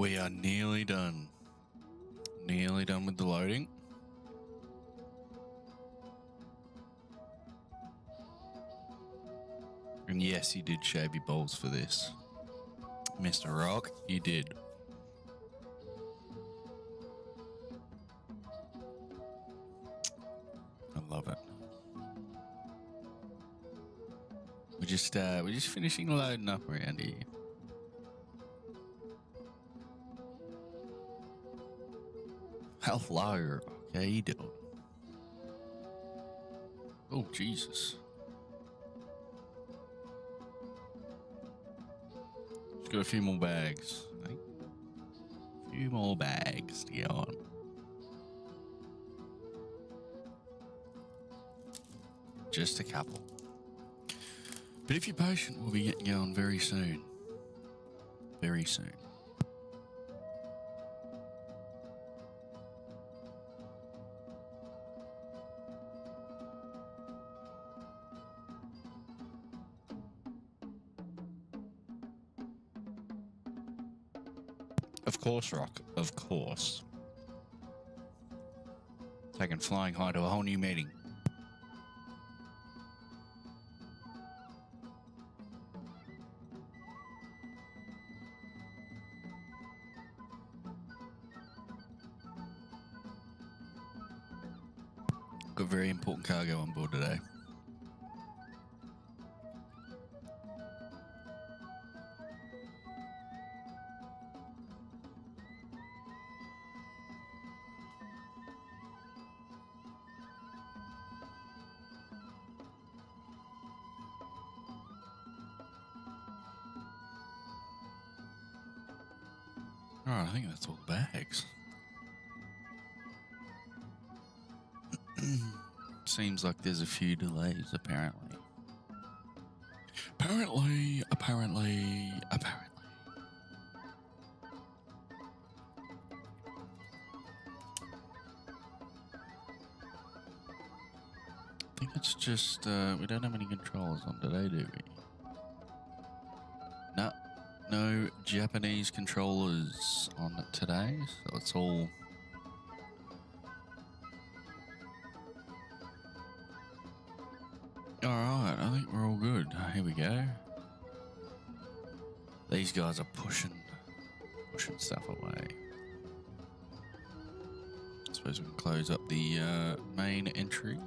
We are nearly done. Nearly done with the loading. And yes, you did shave your balls for this. Mr. Rock, you did. I love it. We're just finishing loading up around here. Hello. Okay, you doing? Oh, Jesus. Just got a few more bags. I think. A few more bags to get on. Just a couple. But if you're patient, we'll be getting going very soon. Very soon. Of course, Rock. Of course. Taking flying high to a whole new meeting. Got very important cargo on board today. Alright, I think that's all the bags. Seems like there's a few delays, apparently. Apparently. I think it's just, we don't have any controls on today, do we? No Japanese controllers on today, so it's all... Alright, I think we're all good. Here we go. These guys are pushing stuff away. I suppose we can close up the main entry.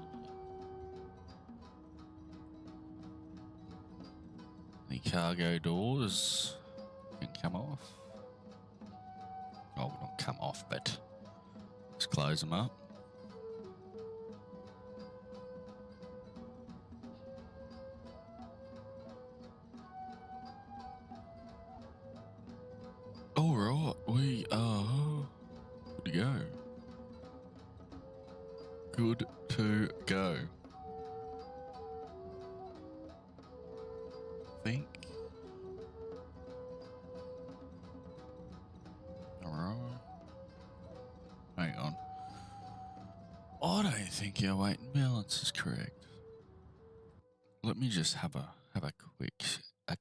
The cargo doors can come off. Oh, not come off, but just close them up. All right, we are good to go. Good to go. I think. Alright. Hang on. I don't think your weight and balance is correct. Let me just have a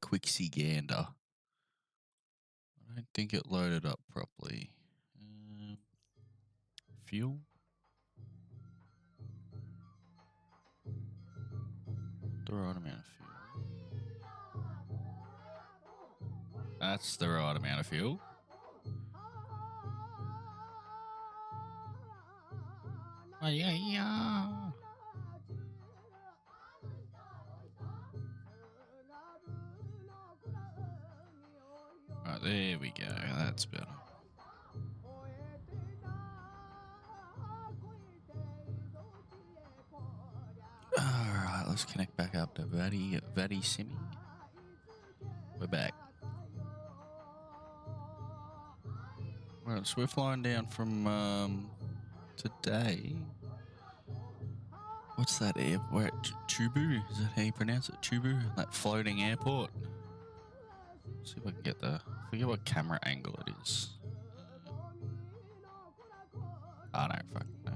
quick see-gander. I don't think it loaded up properly. Fuel? The right amount of fuel. That's the right amount of fuel. Oh, yeah. Right, there we go. That's better. Alright, let's connect back up to Vadi Simi. We're back. Right, so we're flying down from today. What's that air? We're at Chubu? Is that how you pronounce it? Chubu? That floating airport? See if I can get I forget what camera angle it is. I don't fucking know.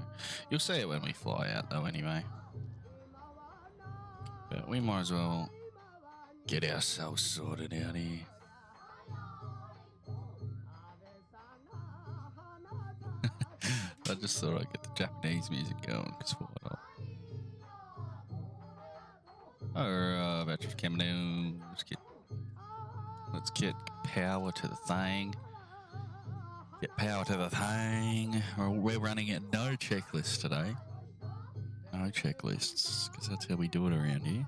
You'll see it when we fly out though anyway. But we might as well get ourselves sorted out here. just thought I'd get the Japanese music going, because why not? Alright, battery's coming down. Let's get power to the thing. Get power to the thing. We're running at no checklist today. No checklists, because that's how we do it around here.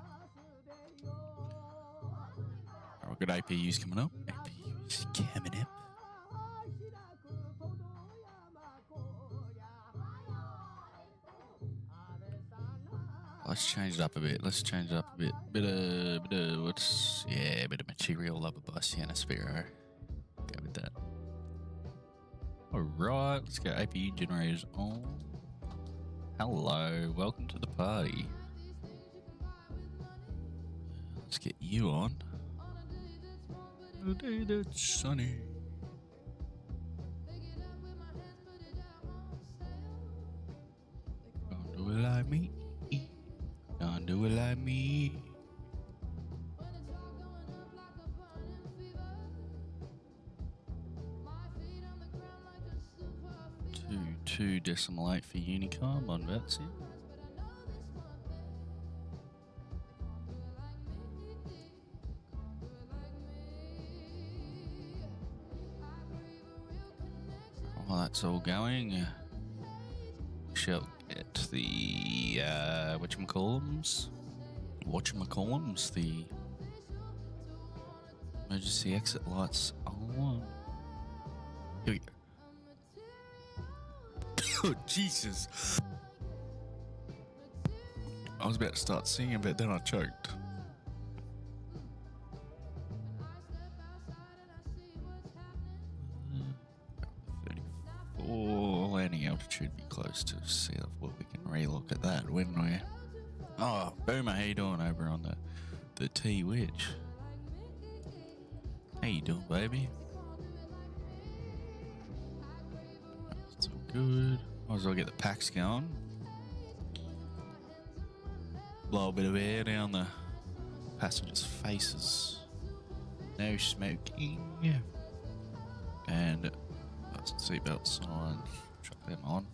Alright, we've got APUs coming up. APUs coming up. Let's change it up a bit. Bit of material lover by Sienna Sparrow. Go with that. Alright, let's go APU generators on. Hello, welcome to the party. Let's get you on. A day that's sunny. Don't do it like me. Don't do it like me. Two decimal 8 for Unicom on Vetsy. While that's all going, we shall get the whatchamacallums, the emergency exit lights on. Here we go. Oh, Jesus. I was about to start singing, but then I choked. Landing altitude be close to see what we can relook at that when we. Oh, Boomer, how you doing over on the T-Witch? How you doing, baby? That's all good. Might as well get the packs going. Blow a bit of air down the passengers' faces. No smoking. And seatbelt signs. Chuck them on.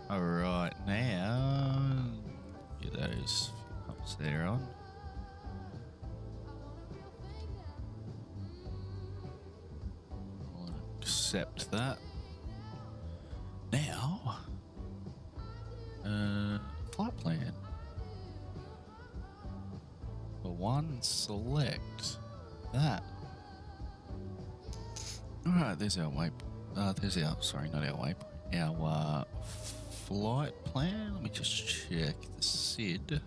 Alright, now get those pumps there on. I'll accept that. Now, flight plan. For one, select that. Alright, there's our waypoint. Not our waypoint. Our flight plan. Let me just check the SID.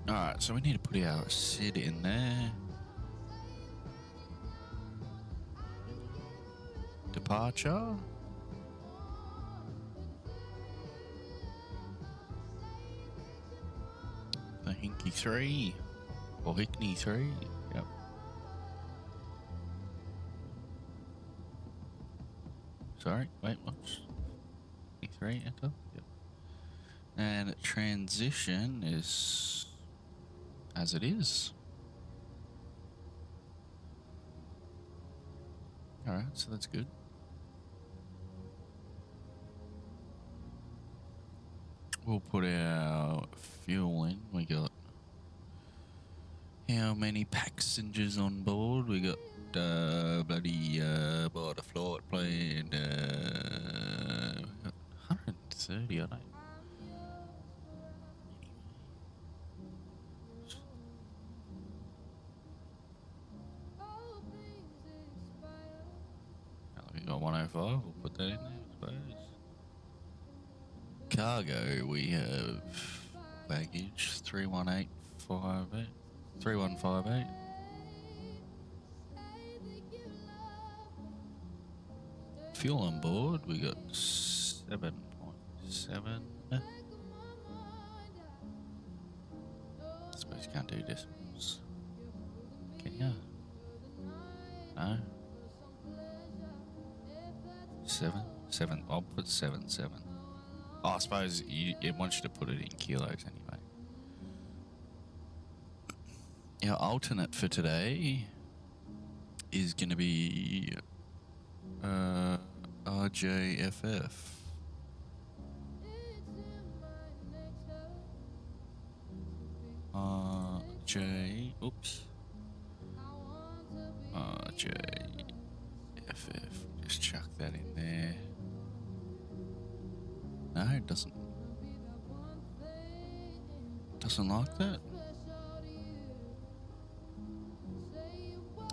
Alright, so we need to put our SID in there. Departure. The Hinky 3. Or Hickney 3. Yep. Sorry, wait, what's E3 enter? Yep. And transition is as it is. Alright, so that's good. We'll put our fuel in. We got how many passengers on board? We got bloody by the flight plan. We got 130, I don't. We got 105. We'll put that in there, I suppose. Cargo, we have baggage 31858. 3158. Fuel on board, we got 7.7. I suppose you can't do decimals. Can you? No. 7. I'll put 7.7. Oh, I suppose it wants you to put it in kilos anyway. Our alternate for today is going to be RJFF. J. Oops. RJFF. Just chuck that in there. No, it doesn't. Doesn't like that.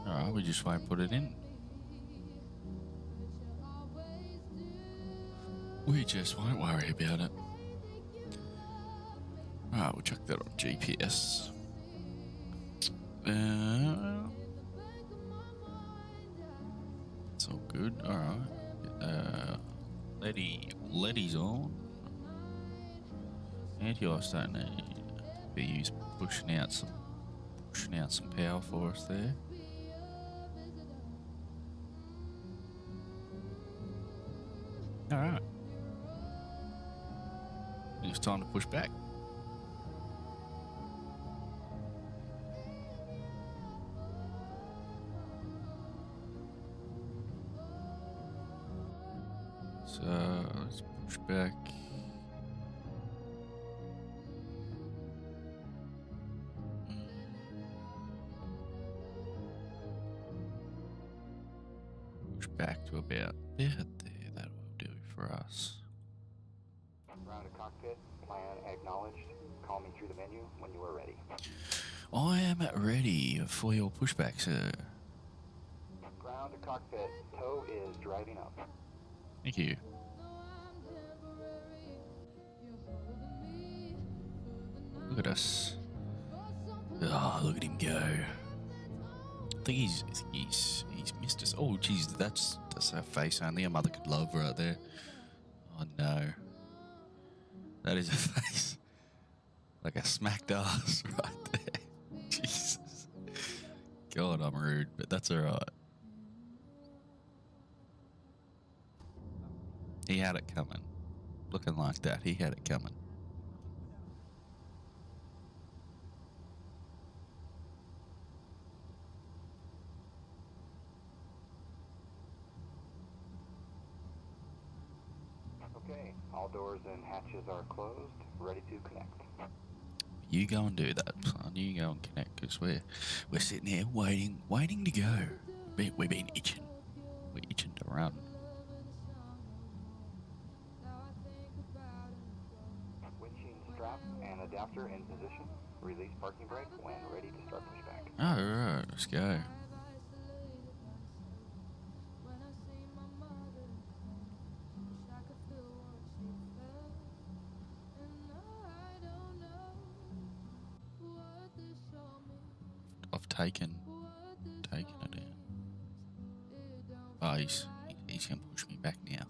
Alright, we just won't put it in. We just won't worry about it. Alright, we'll chuck that on GPS. It's all good. Alright. Letty's on. Anti-ice don't need be used pushing out some power for us there. Alright. It's time to push back. So let's push back. Push back to about there. That will do for us. Ground to cockpit. Plan acknowledged. Call me through the menu when you are ready. I am ready for your pushback, sir. Ground to cockpit. Tow is driving up. Thank you. Look at us. Oh, look at him go. I think he's missed us. Oh, jeez, that's her face only a mother could love right there. Oh no, that is a face like a smacked ass right there. Jesus, God, I'm rude, but that's all right. He had it coming. Looking like that, he had it coming. Okay, all doors and hatches are closed, ready to connect. You go and do that, son. You go and connect, because we're sitting here waiting to go. We've been itching. We're itching to run. Winching strap and adapter in position. Release parking brake when ready to start pushback. All right, let's go. I've taken it in. Oh, he's gonna push me back now.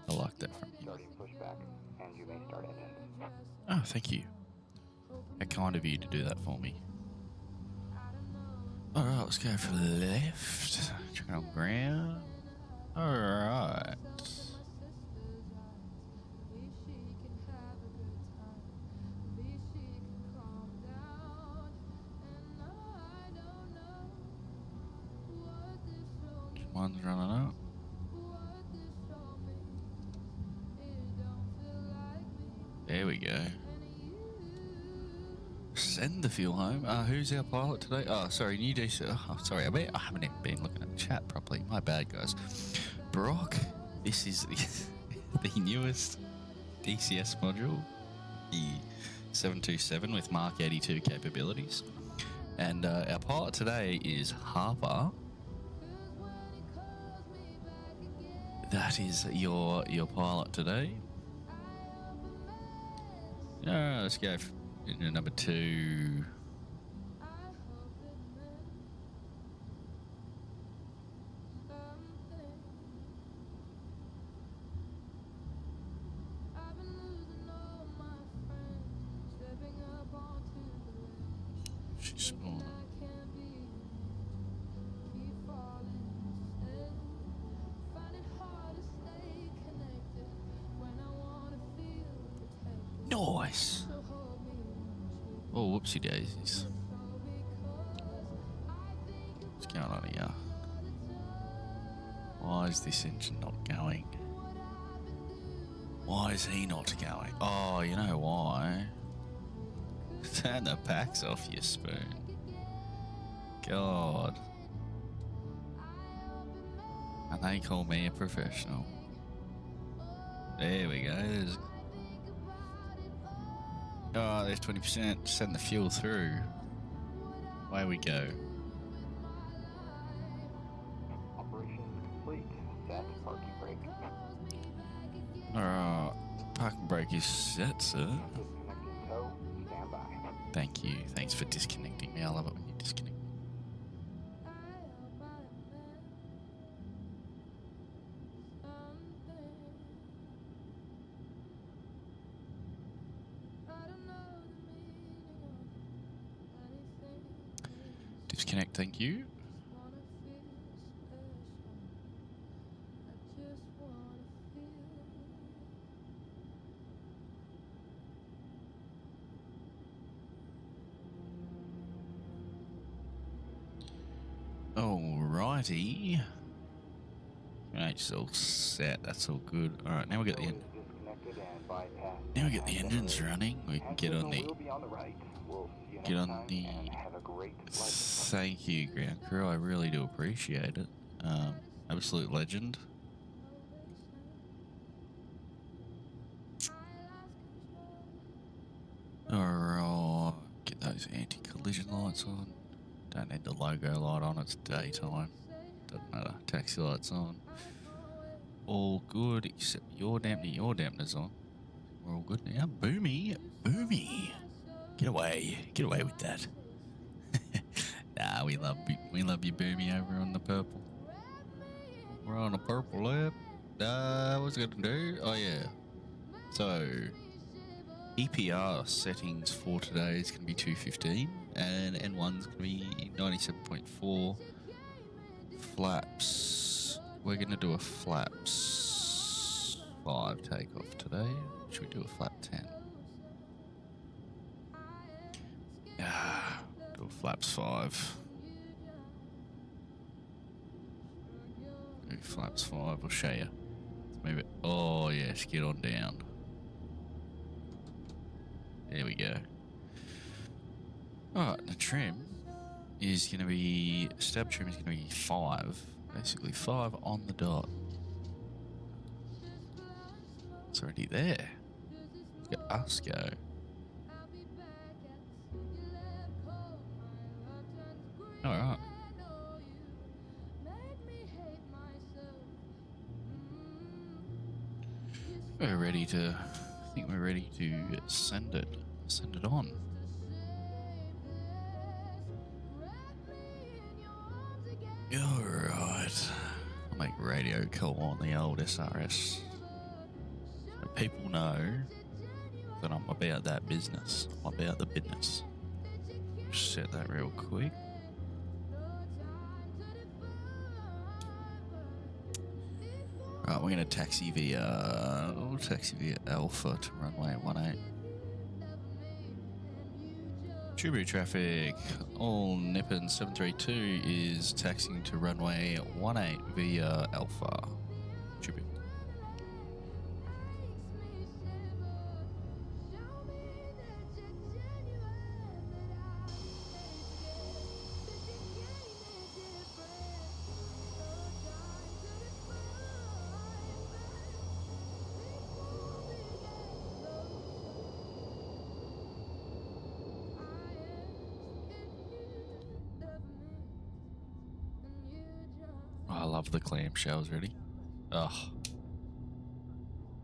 I like that from him. Starting pushback, and you may start engines. Oh, thank you. How kind of you to do that for me. All right, let's go for the left. Check on ground. All right. One's running out. There we go. Send the fuel home. Who's our pilot today? Oh, sorry, new DC. Oh, sorry, I haven't even been looking at the chat properly. My bad, guys. Brock, this is the newest DCS module, the 727 with Mark 82 capabilities. And our pilot today is Harper. That is your pilot today. Let's go into number 2. She's small. Nice. Oh, whoopsie daisies. What's going on here? Why is this engine not going? Why is he not going? Oh, you know why? Turn the packs off, you spoon. God. And they call me a professional. There we go. Oh, there's 20%. Send the fuel through. Away we go. Operation complete. Set parking brake. Alright. Parking brake is set, sir. Disconnecting tow. Stand by. Thank you. Thanks for disconnecting me. I love it when you disconnect. Disconnect, thank you. Alrighty. It's all set. That's all good. All right, now we get the now we get the engines running. We can get on the Thank you, ground crew. I really do appreciate it. Absolute legend. Alright, get those anti-collision lights on. Don't need the logo light on, it's daytime. Doesn't matter, taxi lights on. All good, except your dampener's on. We're all good now. Boomy, boomy. Get away with that. Nah, we love you, Boomy, over on the purple. We're on a purple lap. What's it gonna do? Oh yeah. So EPR settings for today is going to be 215 and N1's going to be 97.4. Flaps, we're going to do a flaps 5 takeoff today. Should we do a flap 10? Do a flaps 5. Do flaps 5, I'll show you. Let's move it. Oh yes, get on down. There we go. Alright, the trim is going to be, stab trim is going to be 5. Basically 5 on the dot. It's already there. Look at us go. Alright. We're ready to, I think we're ready to send it on. Alright. I'll make radio call on the old SRS. So people know that I'm about that business. I'm about the business. Just set that real quick. Right, we're going to taxi via Alpha to runway 18. Tribute traffic, all Nippon 732 is taxiing to runway 18 via Alpha. Tribute. I love the clamshells, ready? Ugh.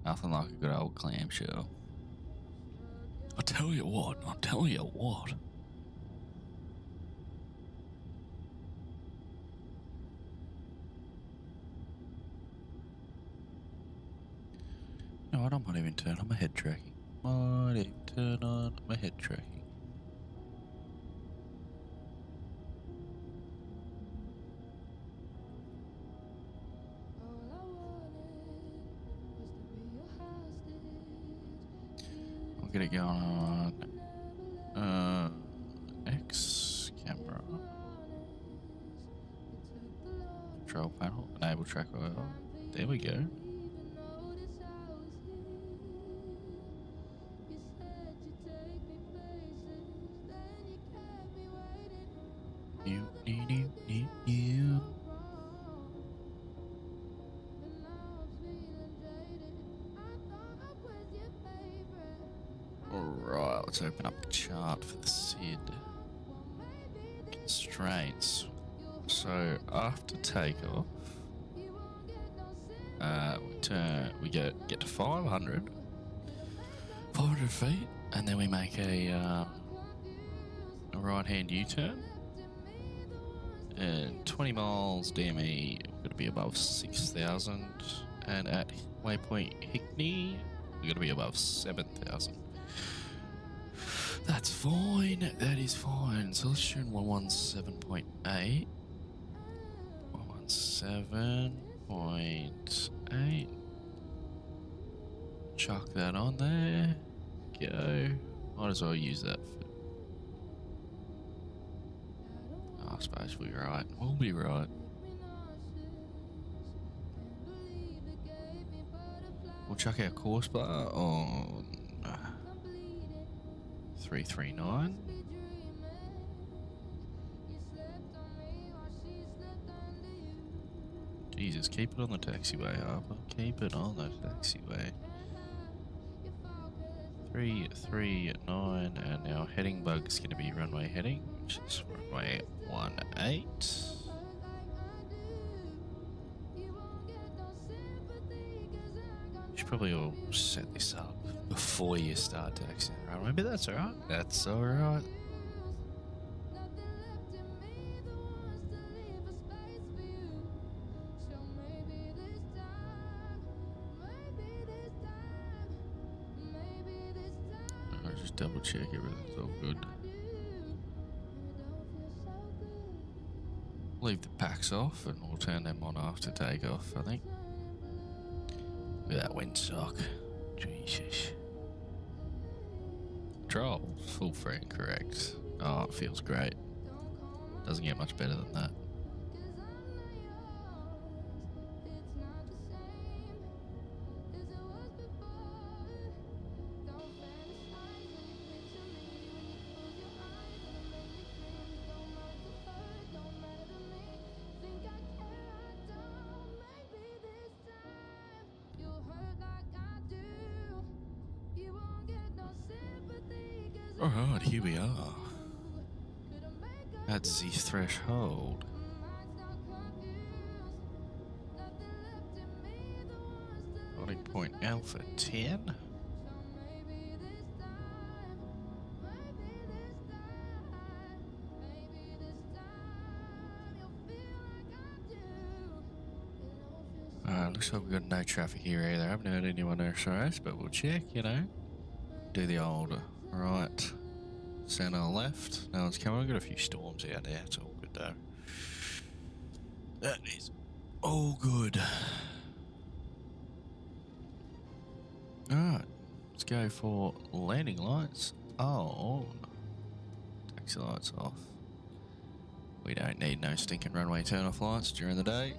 Nothing like a good old clamshell. I'll tell you what. No, I might even turn on my head tracking. I'll get it going on X camera. Control panel, enable track oil. There we go. let's open up the chart for the SID. Constraints. So after takeoff, we get to 500 feet, and then we make a right-hand U-turn. And 20 miles DME, we're going to be above 6,000, and at waypoint Hickney, we're going to be above 7,000. That's fine. That is fine. So let's tune 117.8. 117.8. Chuck that on there. Go. Might as well use that for... I suppose we'll be right. We'll be right. We'll chuck our course bar on 339. Jesus, keep it on the taxiway, Harper. Keep it on the taxiway. 339, and our heading bug's going to be runway heading, which is runway 18. You should probably all set this up before you start taxiing the runway, but that's alright. That's alright. Just double check everything's all good. Leave the packs off and we'll turn them on after takeoff, I think. Look at that windsock. Jesus. Control, full free and correct. Oh, it feels great. Doesn't get much better than that. Alright, here we are. At the threshold. Starting point Alpha 10. Looks like we've got no traffic here either. I haven't heard anyone SRS, but we'll check, you know. Do the old right, center, left. No one's coming. We've got a few storms out there. It's all good though. That is all good. Alright, let's go for landing lights on. Taxi lights off. We don't need no stinking runway turn off lights during the day.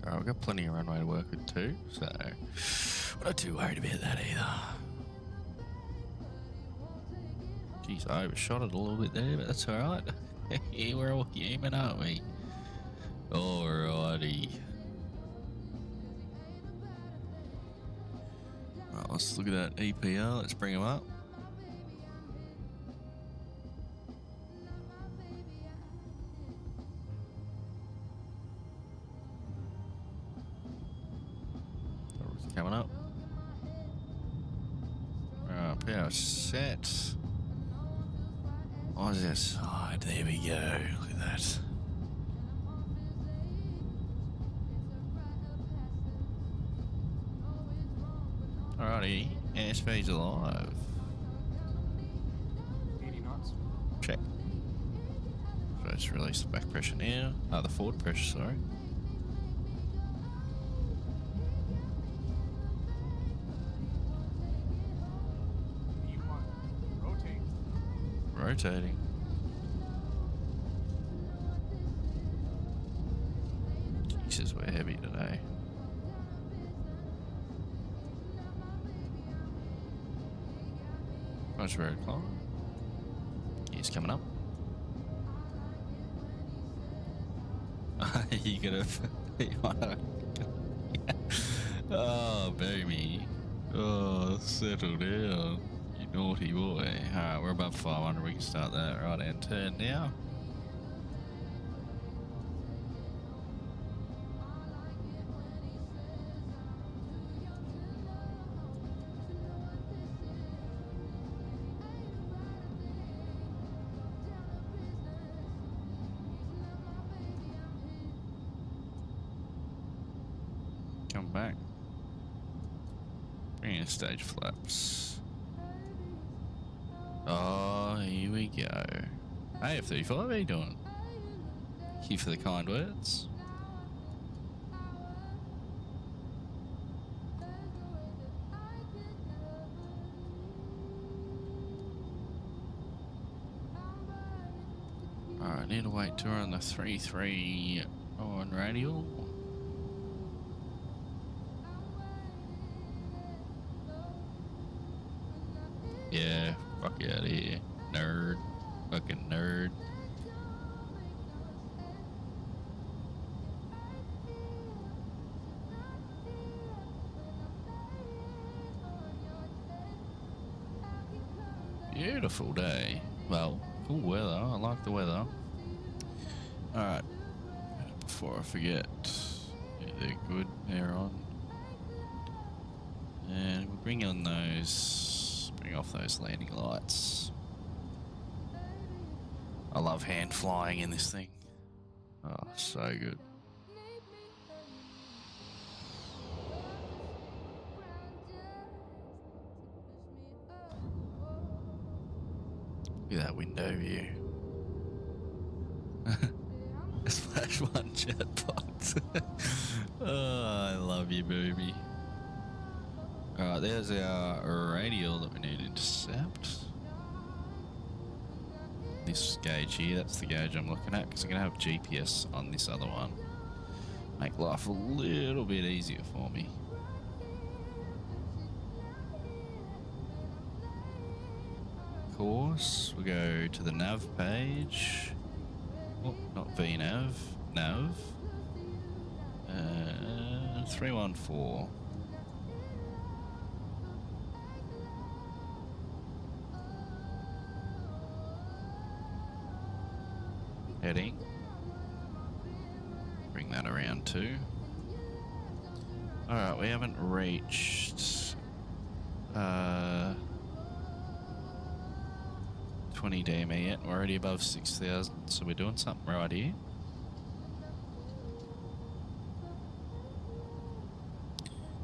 Alright, we've got plenty of runway to work with too, so we're not too worried about that either. Jeez, I overshot it a little bit there, but that's alright. We're all human, aren't we? Alrighty. Right, let's look at that EPR, let's bring him up. Coming up. Right, power set. On the side, there we go. Look at that. Alrighty, airspeed's alive. 80 knots. Check. So let's release the back pressure now. Oh, the forward pressure, sorry. Rotating. 6s were heavy today. Pushback climb. He's coming up. You gotta. Oh, baby. Oh, settle down. You naughty boy. Alright, we're above 500. We can start that right hand turn now. Come back. Bring in stage flaps. Oh, here we go. Hey, F-35, how you doing? Thank you for the kind words. Alright, need to wait till we're on the 3-3 on radial. Yeah, fuck out of here. Nerd. Fucking nerd. Beautiful day. Well, cool weather. I like the weather. Alright. Before I forget. Yeah, they're good. They're on. And we'll bring on those. Bring off those landing lights. I love hand flying in this thing. Oh, so good. Look at that window view. Splash one jetpot. Oh, I love you, baby. Alright, there's our radial that we need to intercept. This gauge here, that's the gauge I'm looking at, because I'm going to have GPS on this other one. Make life a little bit easier for me. Course, we'll go to the nav page. Oh, not VNav, nav. 314. Heading. Bring that around too. Alright, we haven't reached 20 DME yet. We're already above 6,000, so we're doing something right here.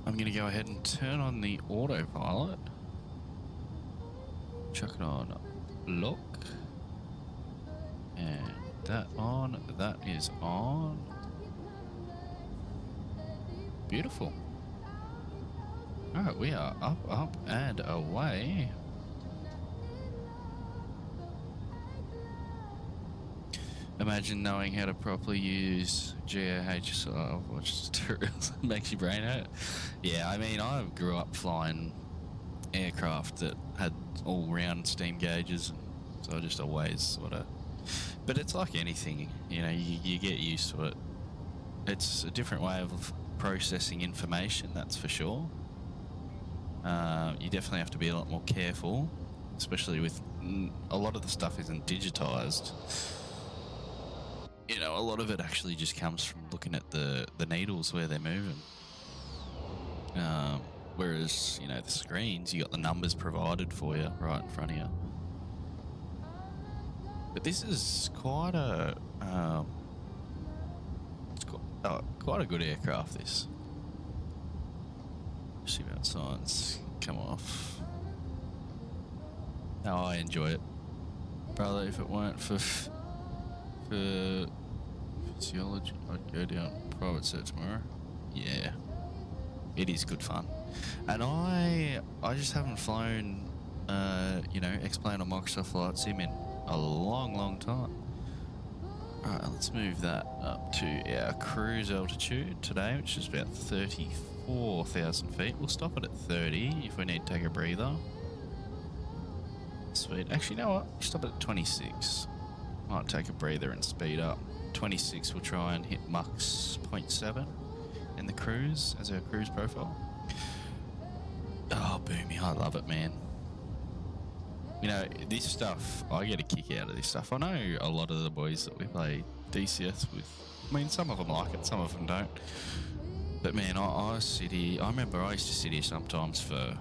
I'm going to go ahead and turn on the autopilot. Chuck it on lock. And that on. That is on. Beautiful. Alright, we are up, and away. Imagine knowing how to properly use GOHSI watch tutorials. It makes your brain hurt. Yeah, I mean, I grew up flying aircraft that had all round steam gauges, and so I just always sort of... But it's like anything, you know, you get used to it. It's a different way of processing information, that's for sure. You definitely have to be a lot more careful, especially with a lot of the stuff isn't digitized. You know, a lot of it actually just comes from looking at the needles where they're moving. Whereas, you know, the screens, you got the numbers provided for you right in front of you. But this is quite a quite a good aircraft. This. See about signs come off. No, I enjoy it, brother. If it weren't for physiology, I'd go down private set tomorrow. Yeah, it is good fun, and I just haven't flown, you know, XPlane or Microsoft Flight Sim in a long time. Alright, let's move that up to our cruise altitude today, which is about 34,000 feet. We'll stop it at 30 if we need to take a breather. Sweet. Actually, you know what? Stop it at 26. Might take a breather and speed up. 26, we'll try and hit Mux 0.7 in the cruise as our cruise profile. Oh, boomy. I love it, man. You know, this stuff, I get a kick out of this stuff. I know a lot of the boys that we play DCS with, I mean, some of them like it, some of them don't. But man, I sit here, I remember I used to sit here sometimes for,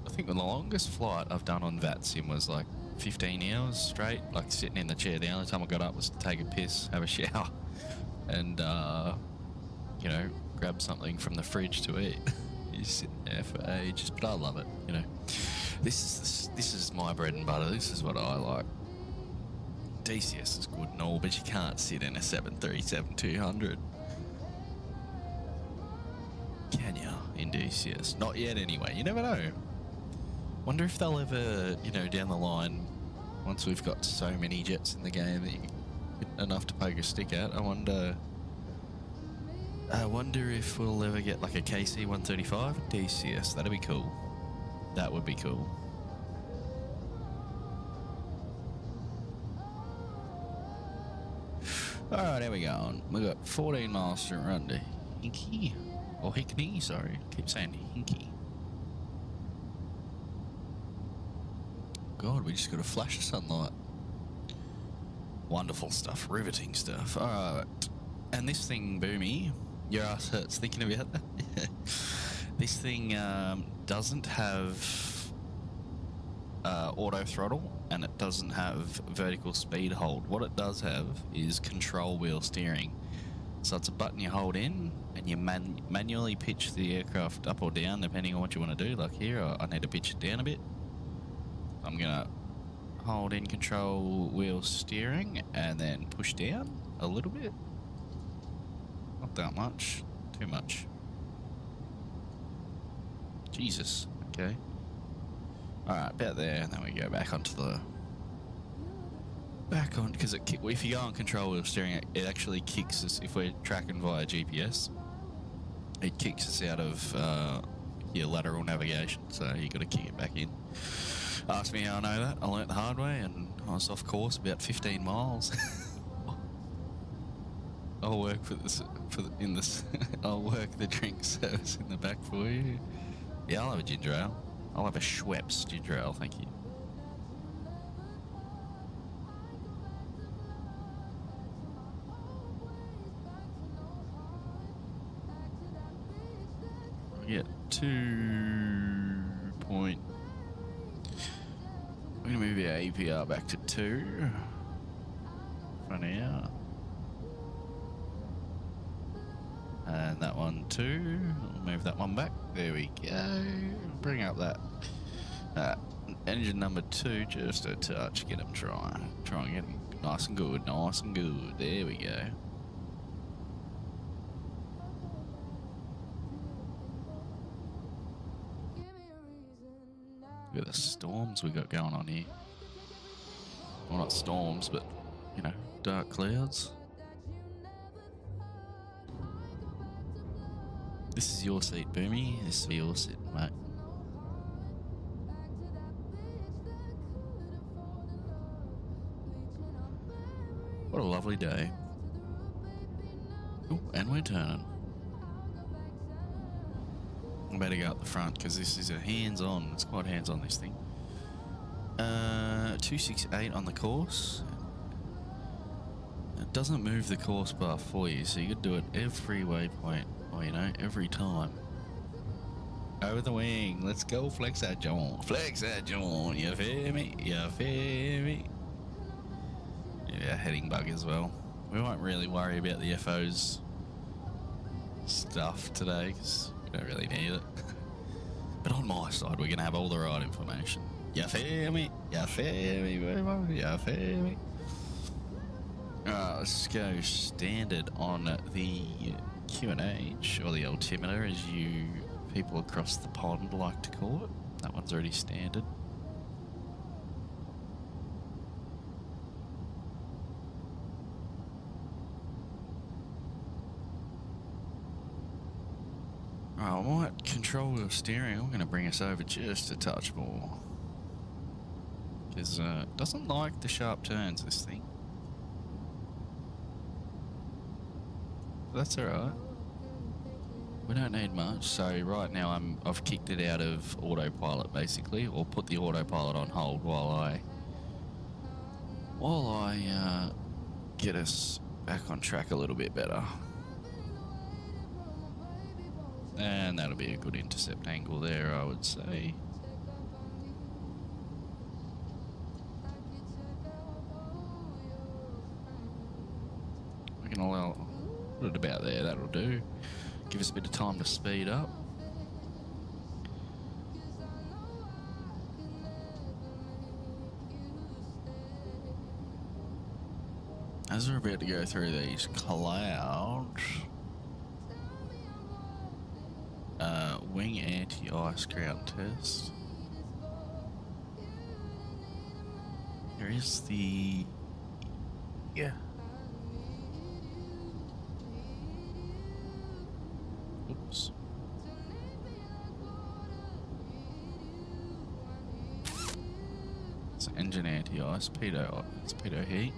I think the longest flight I've done on VATSIM was like 15 hours straight, like sitting in the chair. The only time I got up was to take a piss, have a shower, and, you know, grab something from the fridge to eat. You're sitting there for ages, but I love it, you know. This is my bread and butter. This is what I like. DCS is good and all, but you can't sit in a 737-200. Can you in DCS? Not yet, anyway. You never know. Wonder if they'll ever, you know, down the line, once we've got so many jets in the game that you get enough to poke a stick at. I wonder if we'll ever get like a KC-135 DCS. That'd be cool. That would be cool. Alright, here we go. We got 14 miles to run to Hinky. Or Hickney, sorry. Keep saying Hinky. God, we just got a flash of sunlight. Wonderful stuff. Riveting stuff. Alright. And this thing, Boomy, your ass hurts thinking about that. This thing doesn't have auto throttle, and it doesn't have vertical speed hold. What it does have is control wheel steering. So it's a button you hold in, and you manually pitch the aircraft up or down depending on what you want to do. Like here, I need to pitch it down a bit. I'm gonna hold in control wheel steering and then push down a little bit. Not that much, too much. Jesus, okay. Alright, about there, and then we go back onto the... Back on, because if you go on control wheel steering, it actually kicks us, if we're tracking via GPS, it kicks us out of your lateral navigation, so you got to kick it back in. Ask me how I know that. I learnt the hard way, and I was off course about 15 miles. I'll work I'll work the drink service in the back for you. Yeah, I'll have a ginger ale. I'll have a Schweppes ginger ale, thank you. We get 2 point. We're gonna move our APR back to 2 for now. And that one too. We'll move that one back. There we go. Bring up that engine number 2 just a touch. Get them try and get them nice and good, nice and good. There we go. Look at the storms we got going on here. Well, not storms, but you know, dark clouds. This is your seat, Boomy. This is your seat, mate. What a lovely day. Ooh, and we're turning. I better go up the front because this is a hands-on. It's quite hands-on, this thing. 268 on the course. It doesn't move the course bar for you, so you could do it every waypoint. Or, you know, every time. Over the wing. Let's go flex that joint. Flex that joint. You feel me? You feel me? Yeah, heading bug as well. We won't really worry about the FO's stuff today because we don't really need it. But on my side, we're going to have all the right information. You feel me? You feel me, baby? You feel me? Alright, let's go standard on the QNH, or the altimeter as you people across the pond like to call it. That one's already standard. I might control the steering. I'm going to bring us over just a touch more. Because it doesn't like the sharp turns, this thing. That's alright. We don't need much. So right now I've kicked it out of autopilot basically, or put the autopilot on hold while I get us back on track a little bit better. And that'll be a good intercept angle there, I would say. We can put it about there, that'll do. Give us a bit of time to speed up. As we're about to go through these clouds, wing anti-ice ground test. There is the... yeah. Oops. It's engine anti-ice, it's pitot heat.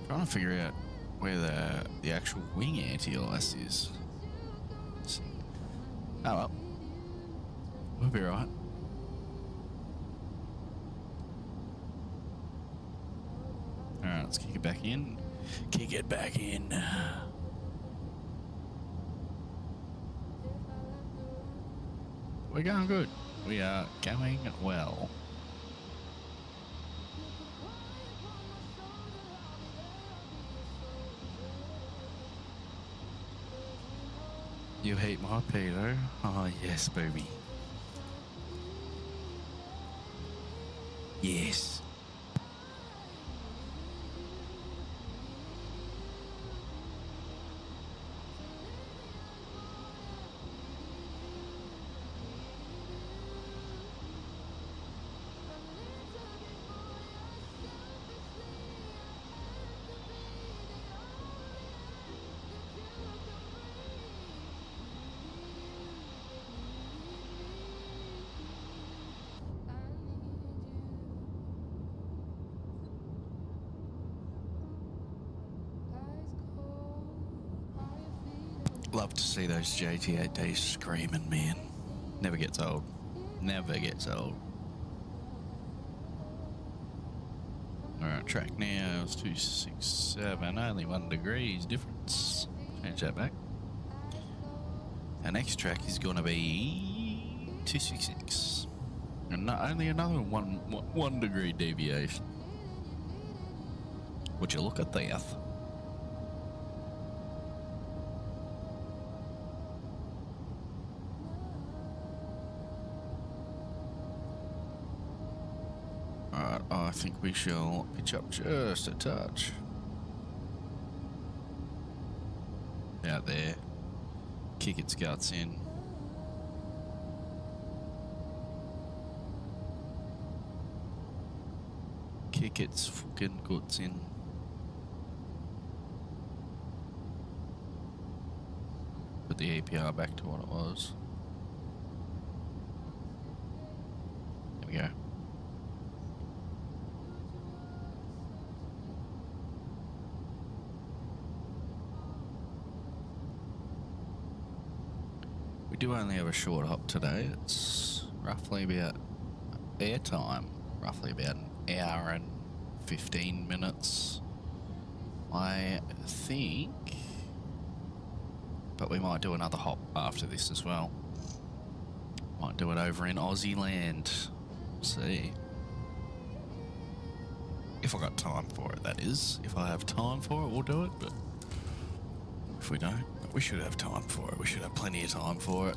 Trying to figure out where the actual wing anti-ice is. Let's see. Oh well. We'll be right. Alright, let's kick it back in. Kick it back in. We're going good. We are going well. You hate my pedo? Oh yes, baby. Yes. Love to see those JT8Ds screaming, man. Never gets old. Never gets old. Alright, track now is 267, only 1 degrees difference. Change that back. Our next track is going to be 266. And only another one degree deviation. Would you look at that? Alright, I think we shall pitch up just a touch. Out there. Kick its guts in. Kick its fucking guts in. Put the APR back to what it was. There we go. We do only have a short hop today. It's roughly about airtime, roughly about an hour and 15 minutes, I think. But we might do another hop after this as well. Might do it over in Aussie land. See. If I got time for it, that is. If I have time for it, we'll do it, but if we don't, we should have time for it. We should have plenty of time for it.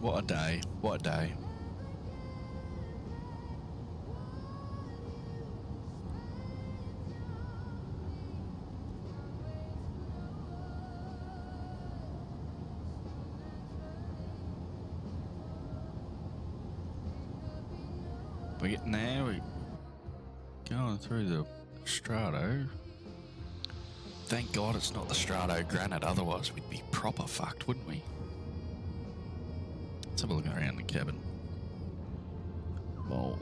What a day. What a day. We're getting there. We're going through the Strato. Thank God it's not the Strato Granite, otherwise we'd be proper fucked, wouldn't we? Let's have a look around the cabin. Well,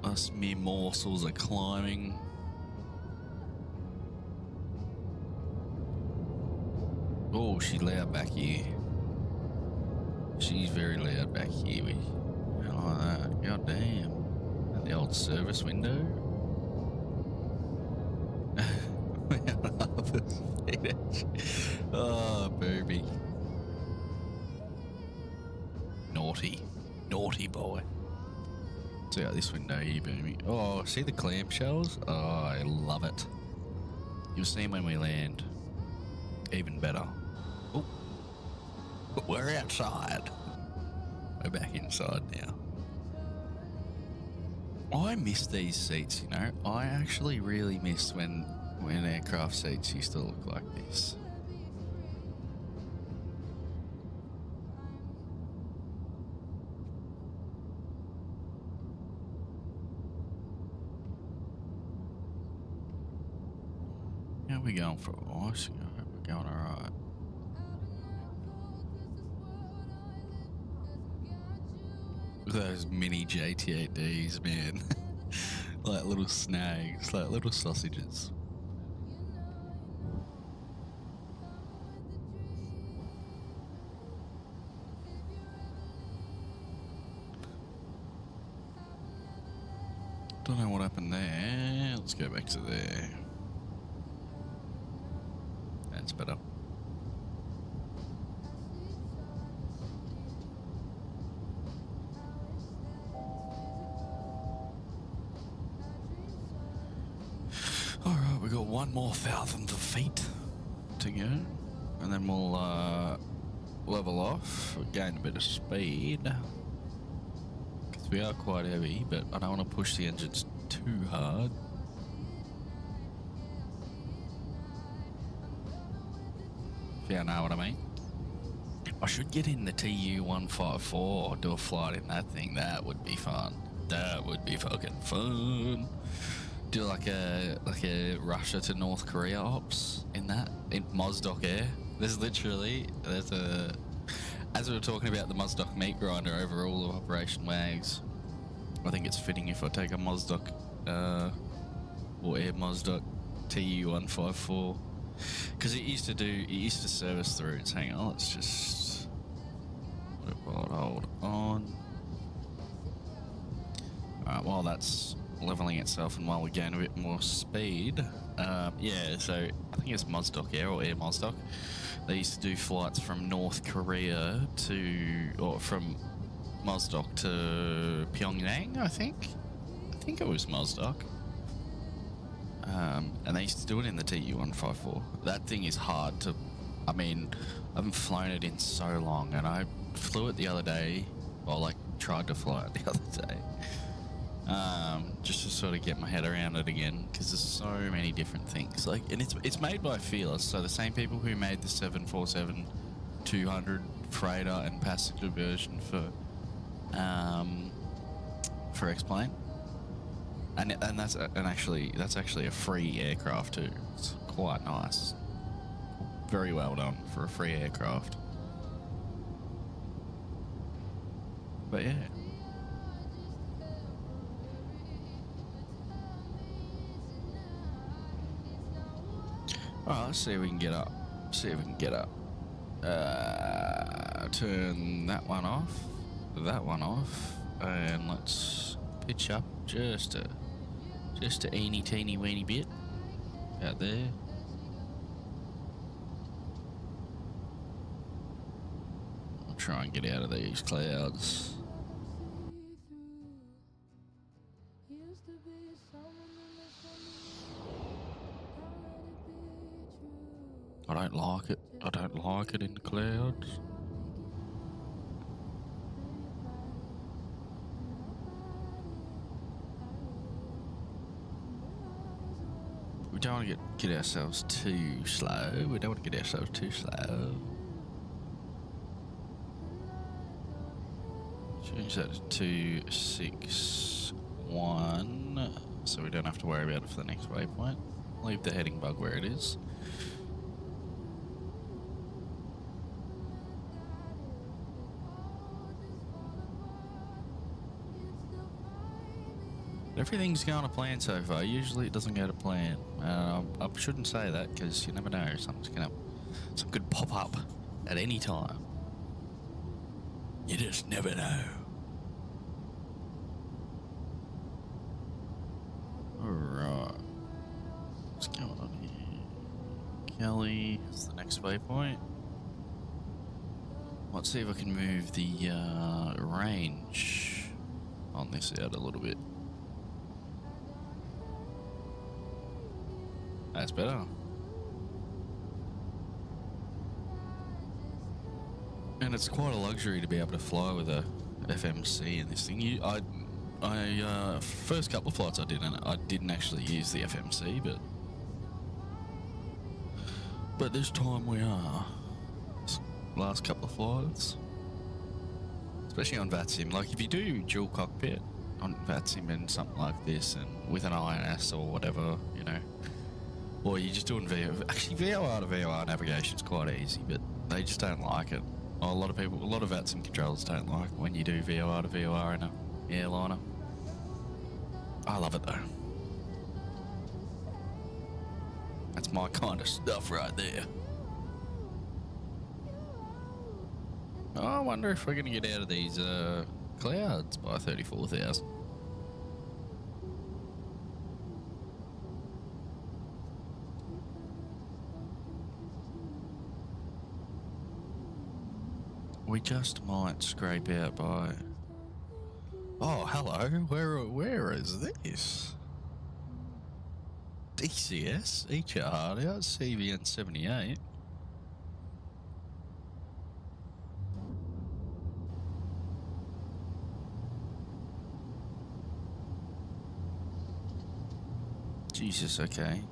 us mere morsels are climbing. Oh, she's loud back here. She's very loud back here. I don't like that. God damn. And the old service window. Oh, booby. Naughty. Naughty boy. Check out this window here, booby. Oh, see the clamshells? Oh, I love it. You'll see them when we land. Even better. Oh, we're outside. We're back inside now. I miss these seats, you know. I actually really miss when aircraft seats used to look like this. How are we going for ice? I hope we're going alright. Those mini JT8Ds, man. Like little snags, like little sausages. Don't know what happened there. Let's go back to there. That's better. Alright, we got one more 1,000 of feet to go. And then we'll level off, gain a bit of speed. Because we are quite heavy, but I don't want to push the engines too hard. If you know what I mean. I should get in the TU-154, do a flight in that thing. That would be fun. That would be fucking fun. Do like a Russia to North Korea ops in Mozdok Air. There's a, as we were talking about the Mozdok meat grinder over all of Operation Wags, I think it's fitting if I take a Mozdok, or Air Mozdok TU-154. Because it used to service the routes. Hang on, let's just hold on. Alright, while that's leveling itself and while we gain a bit more speed, yeah, so I think it's Mozdok Air or Air Mozdok. They used to do flights from North Korea from Mozdok to Pyongyang, I think it was Mozdok. And they used to do it in the TU-154. That thing is hard to, I haven't flown it in so long, and I flew it the other day, tried to fly it the other day, just to sort of get my head around it again, because there's so many different things. And it's made by Fearless, so the same people who made the 747-200 freighter and passenger version for XPlane. And that's actually a free aircraft too. It's quite nice. Very well done for a free aircraft. But yeah. Alright, let's see if we can get up. Turn that one off, and let's pitch up just a teeny weeny bit out there. I'll try and get out of these clouds. I don't like it in the clouds. don't want to get ourselves too slow. We don't want to get ourselves too slow. Change that to 261, so we don't have to worry about it for the next waypoint. Leave the heading bug where it is. Everything's going to plan so far. Usually it doesn't go to plan. I shouldn't say that because you never know. Something could pop up at any time. You just never know. Alright. What's going on here? Kelly is the next waypoint. Let's see if I can move the range on this out a little bit. That's better. And it's quite a luxury to be able to fly with a FMC in this thing. First couple of flights I didn't actually use the FMC, but this time we are. Last couple of flights, especially on VATSIM. Like if you do dual cockpit on VATSIM and something like this, and with an INS or whatever, you know. Or you're just doing Actually, VOR to VOR navigation's quite easy, but they just don't like it. A lot of VATSIM controllers don't like when you do VOR to VOR in an airliner. I love it though. That's my kind of stuff right there. Oh, I wonder if we're going to get out of these clouds by 34,000. We just might scrape out by... Oh, hello. Where is this? DCS, HR Harder, CVN 78. Jesus, okay.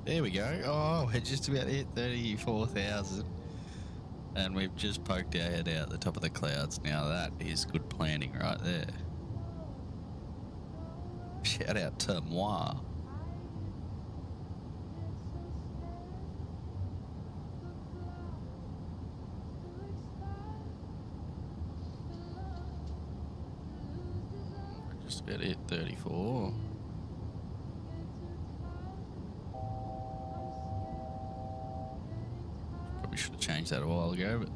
There we go. Oh, we're just about hit 34,000. And we've just poked our head out the top of the clouds. Now that is good planning right there. Shout out to moi. We're just about hit 34. We should have changed that a while ago, but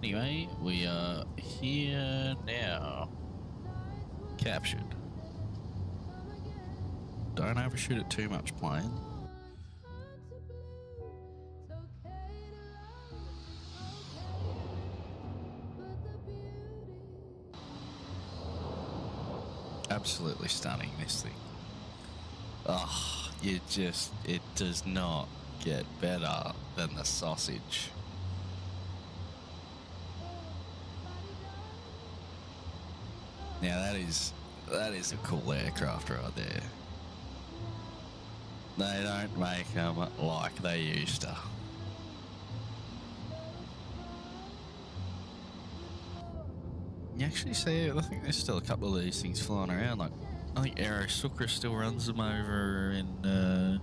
anyway, we are here now. Captured. Don't overshoot it too much, plane. Absolutely stunning, this thing. Oh, it does not get better than the sausage. Now that is a cool aircraft right there. They don't make them like they used to. You actually see, I think there's still a couple of these things flying around. Like, I think Aero Sucre still runs them over in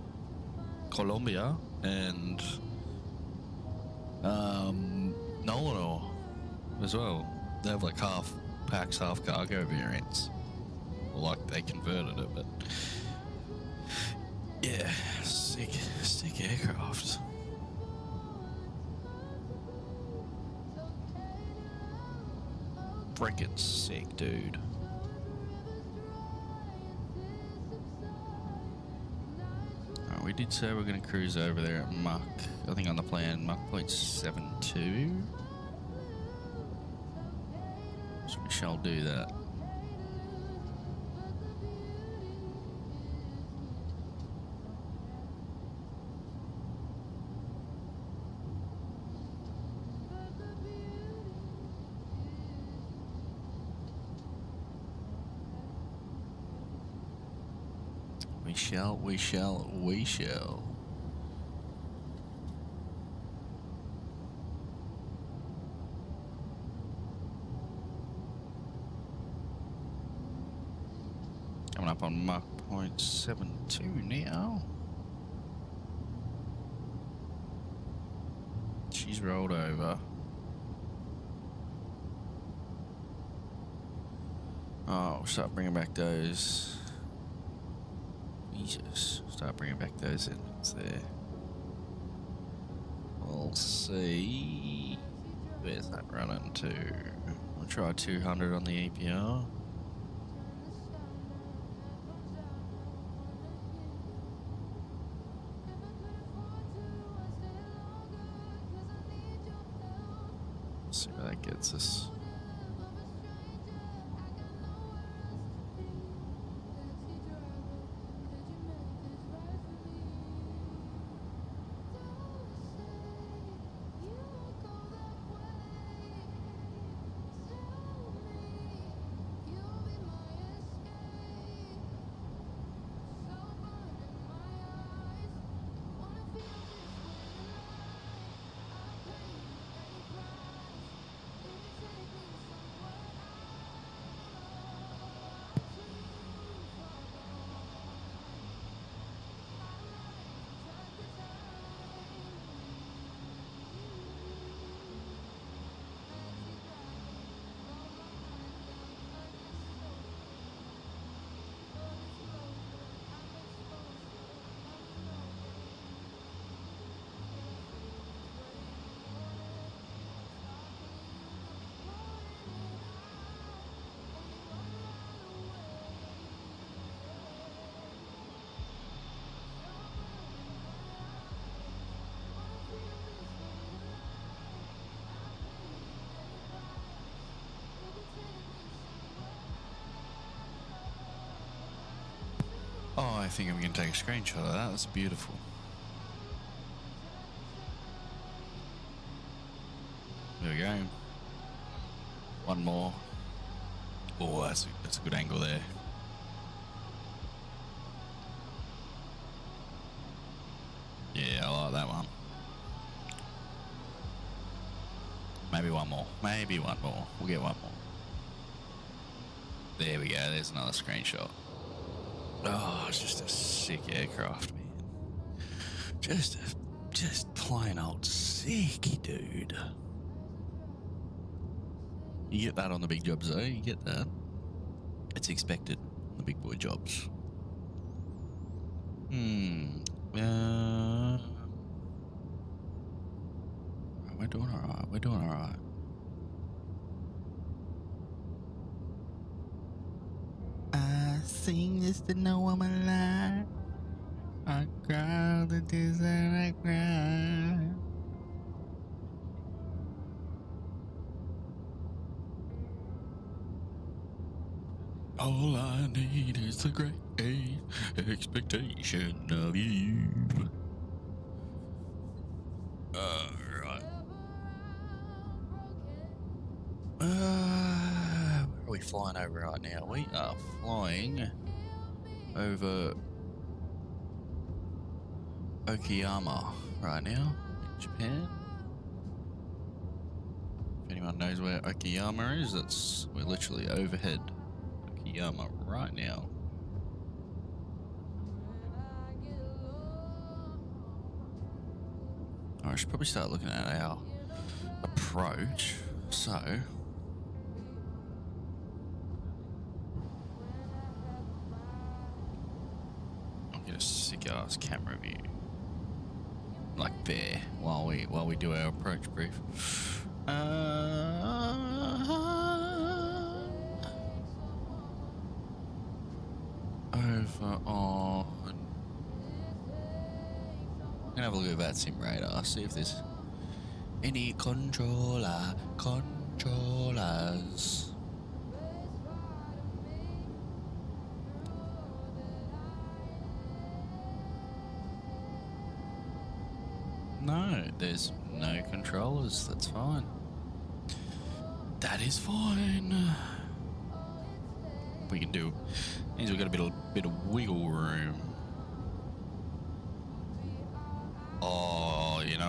Colombia, and Nolanor as well. They have like half packs, half cargo variants. Like they converted it, but yeah, sick aircraft. Freaking sick, dude. Alright, we did say we're going to cruise over there at Mach, I think on the plan, Mach 0.72. So we shall do that. We shall, we shall, we shall. Coming up on Mach 0.72 now. She's rolled over. Oh, we'll start bringing back those. Jesus, start bringing back those engines there. We'll see. Where's that running to? We'll try 200 on the EPR. See where that gets us. Oh, I think I'm going to take a screenshot of that. That's beautiful. There we go. One more. Oh, that's a good angle there. Yeah, I like that one. Maybe one more. Maybe one more. We'll get one more. There we go. There's another screenshot. Oh, it's just a sick aircraft, man. Just plain old sick, dude. You get that on the big jobs, though. You get that. It's expected on the big boy jobs. We're doing all right. We're doing all right. I sing this to know I'm alive. I cry the tears that I cry. All I need is a great expectation of you. Alright. Where are we flying over right now? We are flying over Okayama right now in Japan. If anyone knows where Okayama is, we're literally overhead Okayama right now. I should probably start looking at our approach. So I'll get a sick ass camera view, like there, while we do our approach brief. Over on. I'm gonna have a look at that sim radar, see if there's any controllers. No, there's no controllers. That's fine. That is fine. We can do. Means we've got a bit of wiggle room.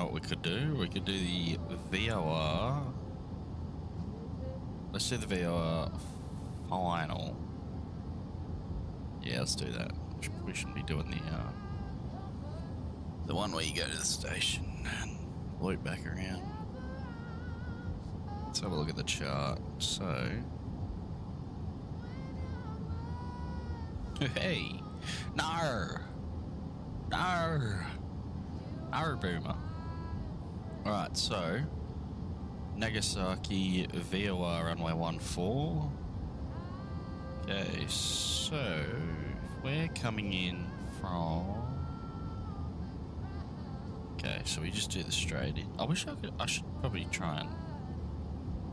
know what we could do. We could do the VOR. Let's do the VOR final. Yeah, let's do that. We shouldn't be doing the one where you go to the station and loop back around. Let's have a look at the chart. So, hey, no, boomer. All right, so Nagasaki VOR runway 14. Okay, so we're coming in from. Okay, so we just do the straight in. I wish I could. I should probably try and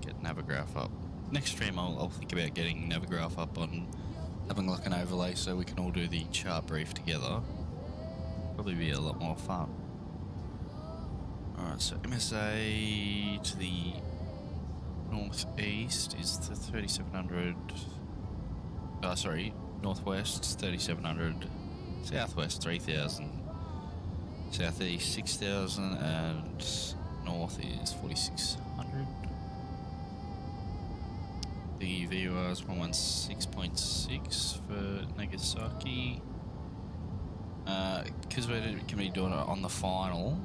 get Navigraph up. Next stream, I'll think about getting Navigraph up on having like an overlay so we can all do the chart brief together. Probably be a lot more fun. Alright, so MSA to the northeast is the 3700. Sorry, northwest 3700, southwest 3000, southeast 6000, and north is 4600. The VUR is 116.6 for Nagasaki. Because we're going to be doing it on the final,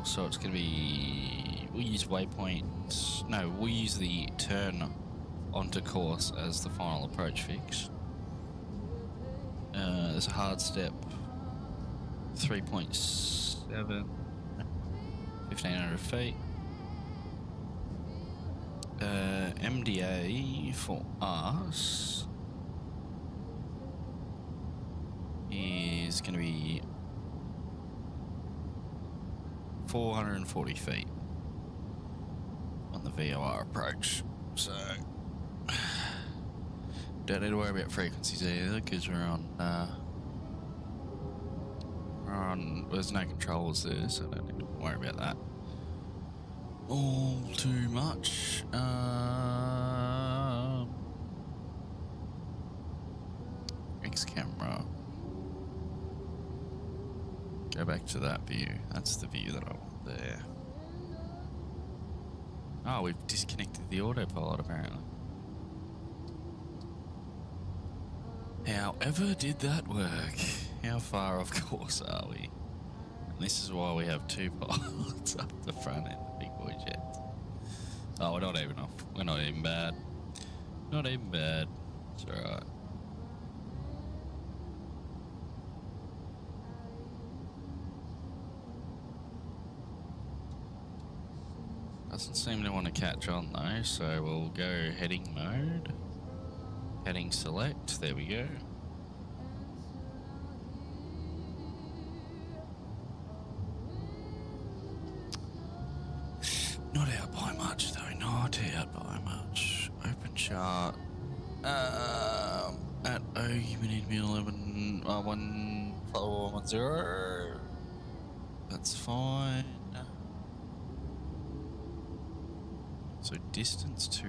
so it's going to be, we'll use waypoints, no, we'll use the turn onto course as the final approach fix. There's a hard step, 3.7, 1500 feet. MDA for us is going to be 440 feet on the VOR approach, so don't need to worry about frequencies either because we're on there's no controls there, so don't need to worry about that all too much. X camera. Go back to that view. That's the view that I want there. Oh, we've disconnected the autopilot apparently. However did that work? How far off course are we? And this is why we have two pilots up the front end, the big boy jets. Oh, we're not even off. We're not even bad. Not even bad. It's alright. Doesn't seem to want to catch on though, so we'll go heading mode. Heading select, there we go. Not out by much though, not out by much. Open chart. At O, you need me 11, 110. That's fine. So distance to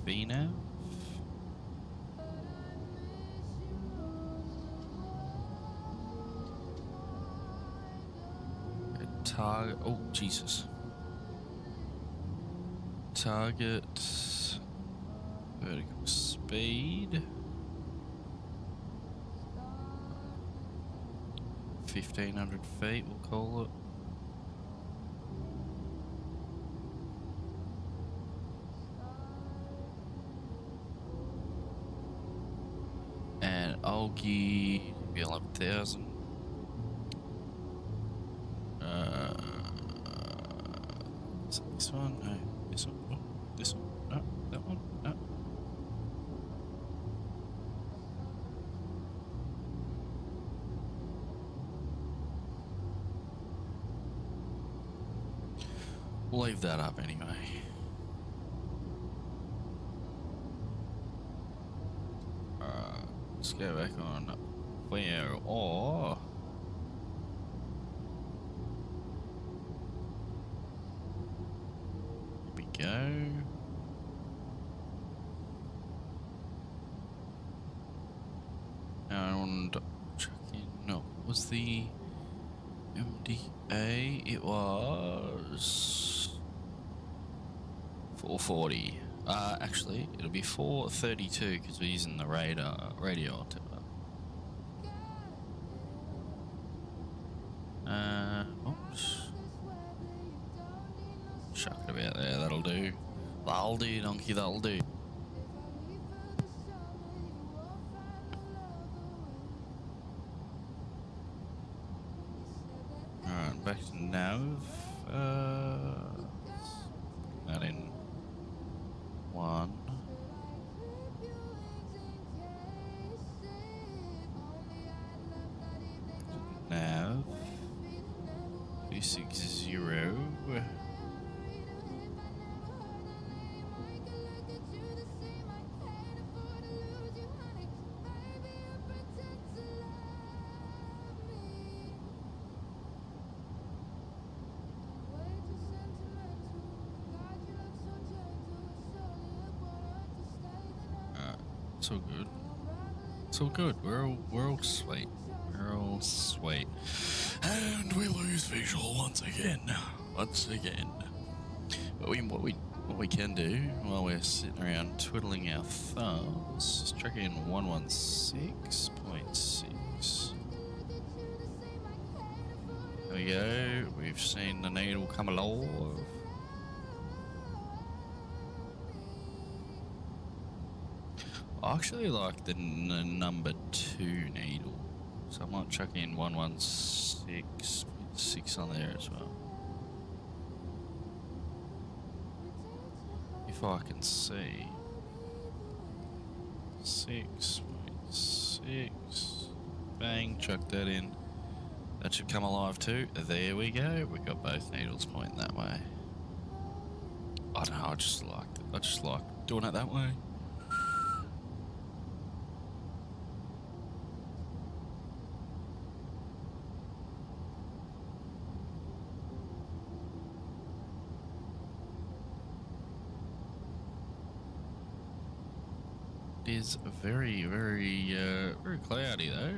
VNAV. Target, oh Jesus. Target vertical speed 1500 feet, we'll call it. And Algae be 11,000. Is it this one? No. This one? Oh, this one? No. That one? No. We'll leave that up anyway. Let's go back on where or here we go. And check in. No, was the MDA, it was 440. Actually, it'll be 432 because we're using the radio altimeter. Oops. Chuck it about there, that'll do. That'll do, donkey, that'll do. Alright, back to nav. That in 1. Nav 260. It's all good. It's all good. We're all sweet. We're all sweet. And we lose visual once again. Once again. But what we can do while we're sitting around twiddling our thumbs is check in 116.6. There we go. We've seen the needle come alive. I actually like the number 2 needle, so I might chuck in 116.6 on there as well. If I can see. 6.6. Bang, chuck that in. That should come alive too. There we go. We got both needles pointing that way. I don't know, I just like doing it that way. It is very, very cloudy though.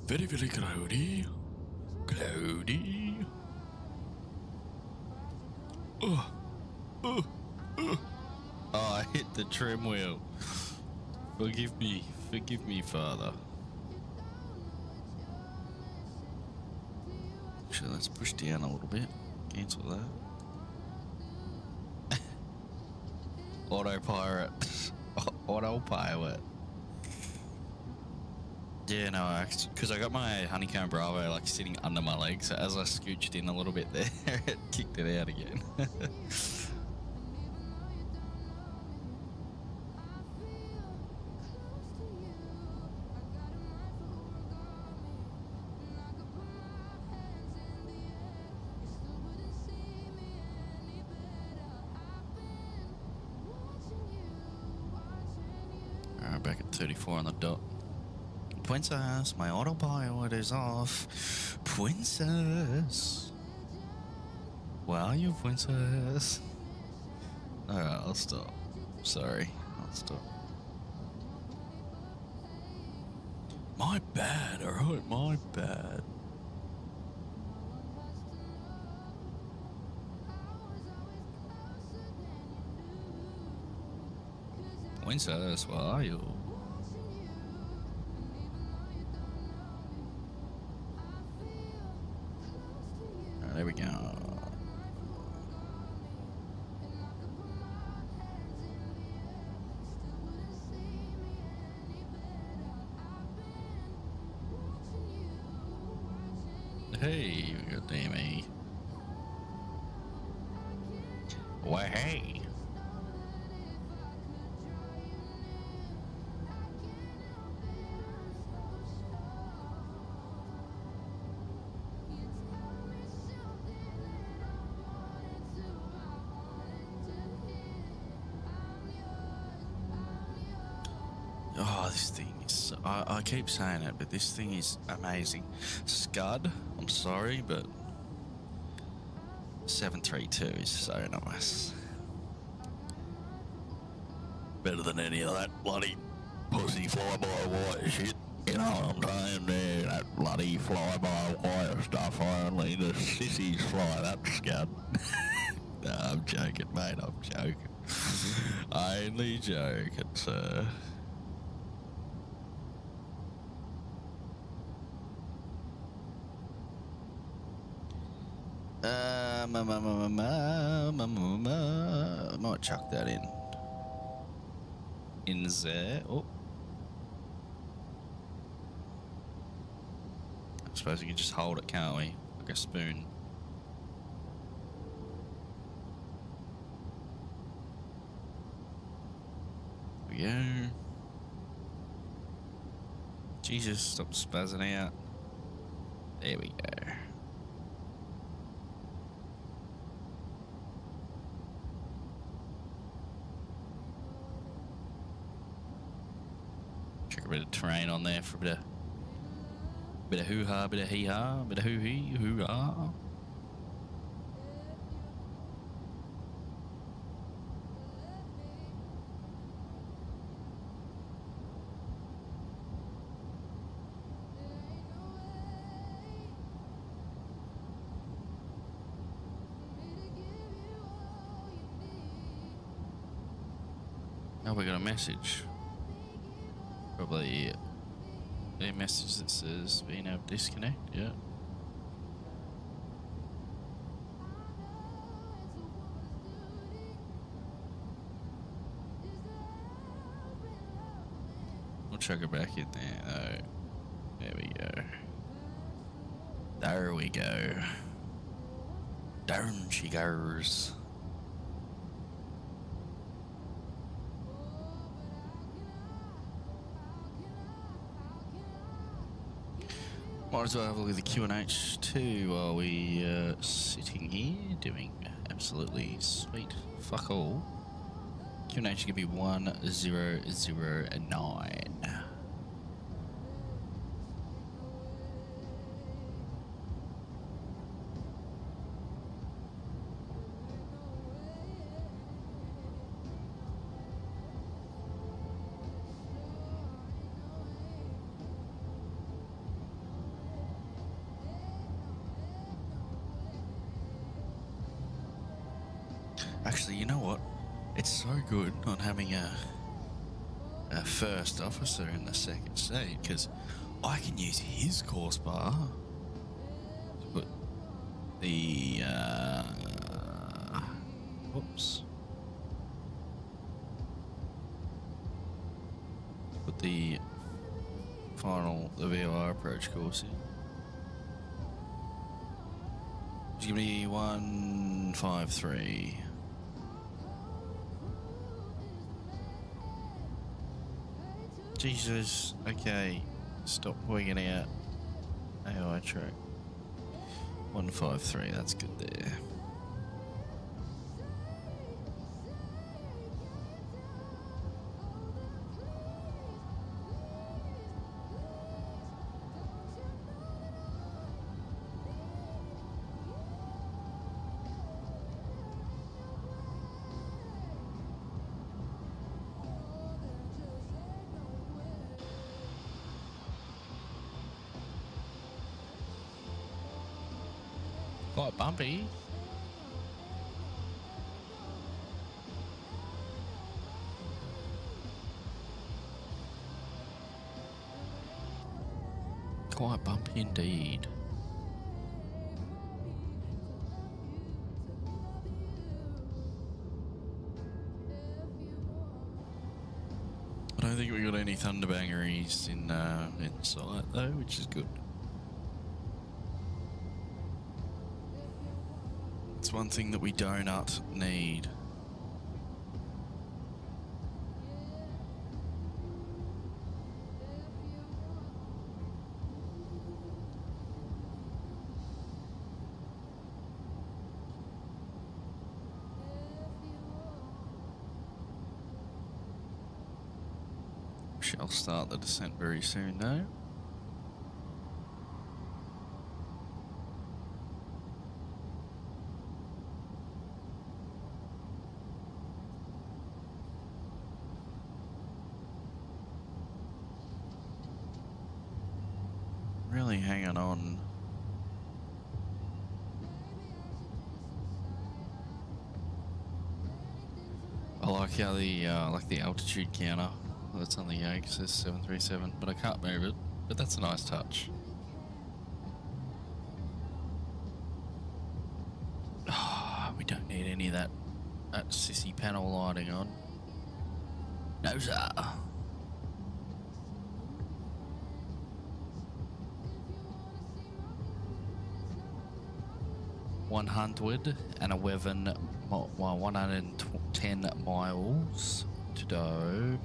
Very, very cloudy. Cloudy. Oh, I hit the trim wheel. Forgive me, Father. Actually, let's push down a little bit. Cancel that. Autopilot. Autopilot. Yeah, no, because I got my honeycomb Bravo like sitting under my leg, so as I scooched in a little bit there, it kicked it out again. Alright, back at 34 on the dot. Princess, my autopilot is off. Princess. Where are you, princess? Alright, I'll stop. Sorry, I'll stop. My bad, alright, my bad. Princess, where are you? There we go. Hey, we got Dammy. Why, hey. this thing is. I keep saying it, but this thing is amazing. Scud, I'm sorry, but 732 is so nice. Better than any of that bloody pussy fly-by-wire shit. You know what I'm saying there? That bloody fly-by-wire stuff. Only the sissies fly that Scud. No, I'm joking, mate. I'm joking. Only joking, sir. I might chuck that in. In there. Oh. I suppose we can just hold it, can't we? Like a spoon. There we go. Jesus, stop spazzing out. There we go. Check a bit of terrain on there for a bit of hoo-ha, bit of hee-ha, bit of hoo-hee, hoo-ha. Oh, we got a message. Probably a message that says being able to disconnect, yeah. We'll chuck it back in there. Oh, there we go. There we go. Down she goes. Might as well have a look at the Q&H too while we sitting here doing absolutely sweet fuck all. Q&H is going to be 1009. Actually, you know what? It's so good not having a first officer in the second seat, because I can use his course bar to put the whoops, put the VOR approach course in. It's gonna be 153. Jesus, okay, stop wigging out. AI track. 153, that's good there. Quite bumpy. Quite bumpy indeed. I don't think we got any thunderbangeries in sight though, which is good. It's one thing that we do not need. shall start the descent very soon, though. Really hanging on. I like how the altitude counter that's on the yoke says 737, but I can't move it. But that's a nice touch. Oh, we don't need any of that sissy panel lighting on. No, sir. 111 110 miles to do.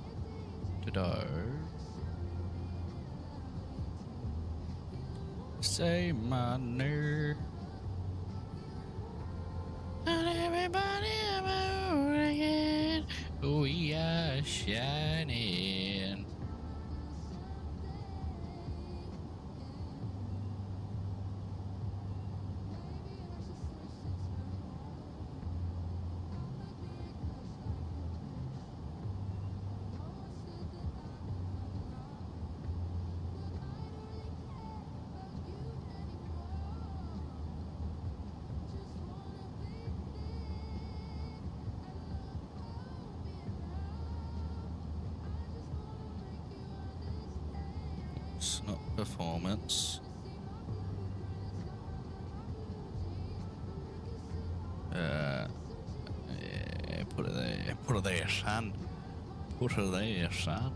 Say my name. And everybody about again. We are shining. It's not performance. Yeah, put it there. Put it there, son. Put it there, son.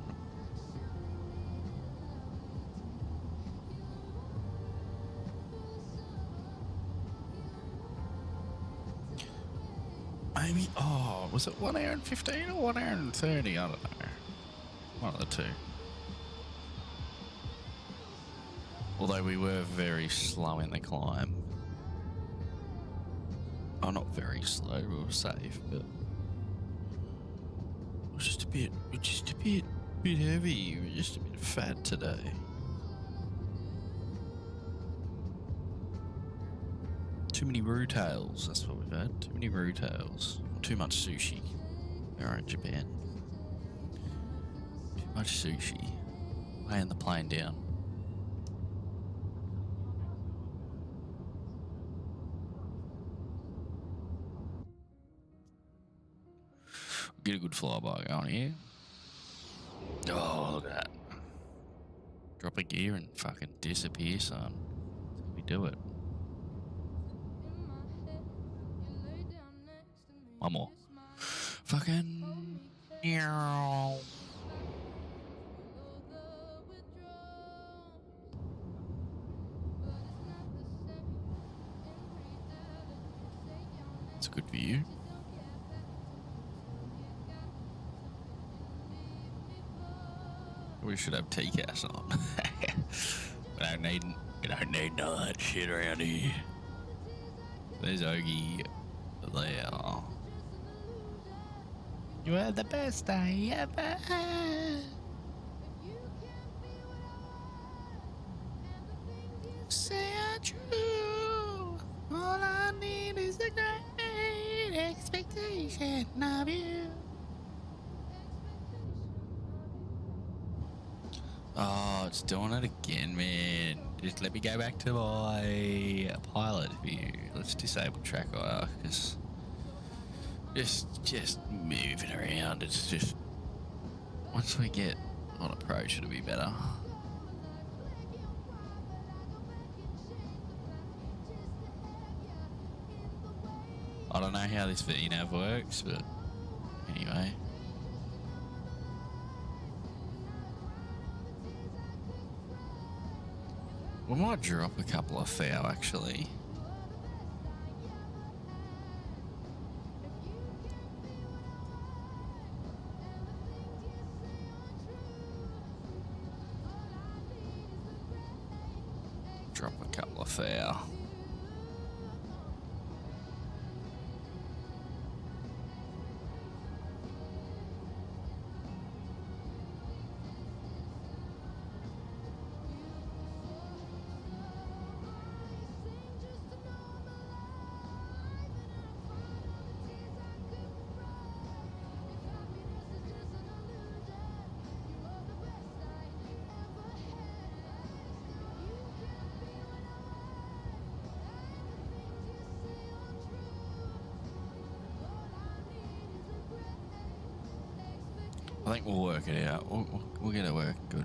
Maybe, oh, was it 1 hour and 15 or 1 hour and 30? I don't know. One of the two. Although we were very slow in the climb. Oh, not very slow, we were safe, but it was just a bit heavy. We were just a bit fat today. Too many roux tails, that's what we've had. Too many roux tails. Too much sushi. We are in Japan. Too much sushi. Laying the plane down. Get a good flyby going here. Oh, look at that. Drop a gear and fucking disappear, son. That's how we do it. One more. Fucking. It's a good view. We should have TCAS on. We don't need none of that shit around here. There's Ogie there. You had the best day ever. Say I'm true. All I need is a great expectation of you. Oh, it's doing it again, man. Just let me go back to my pilot view. Let's disable track IR, because just moving around, it's just, once we get on approach, it'll be better. I don't know how this VNav works, but anyway. We might drop a couple of foul, actually. Drop a couple of foul. I think we'll work it out. We'll get it working good.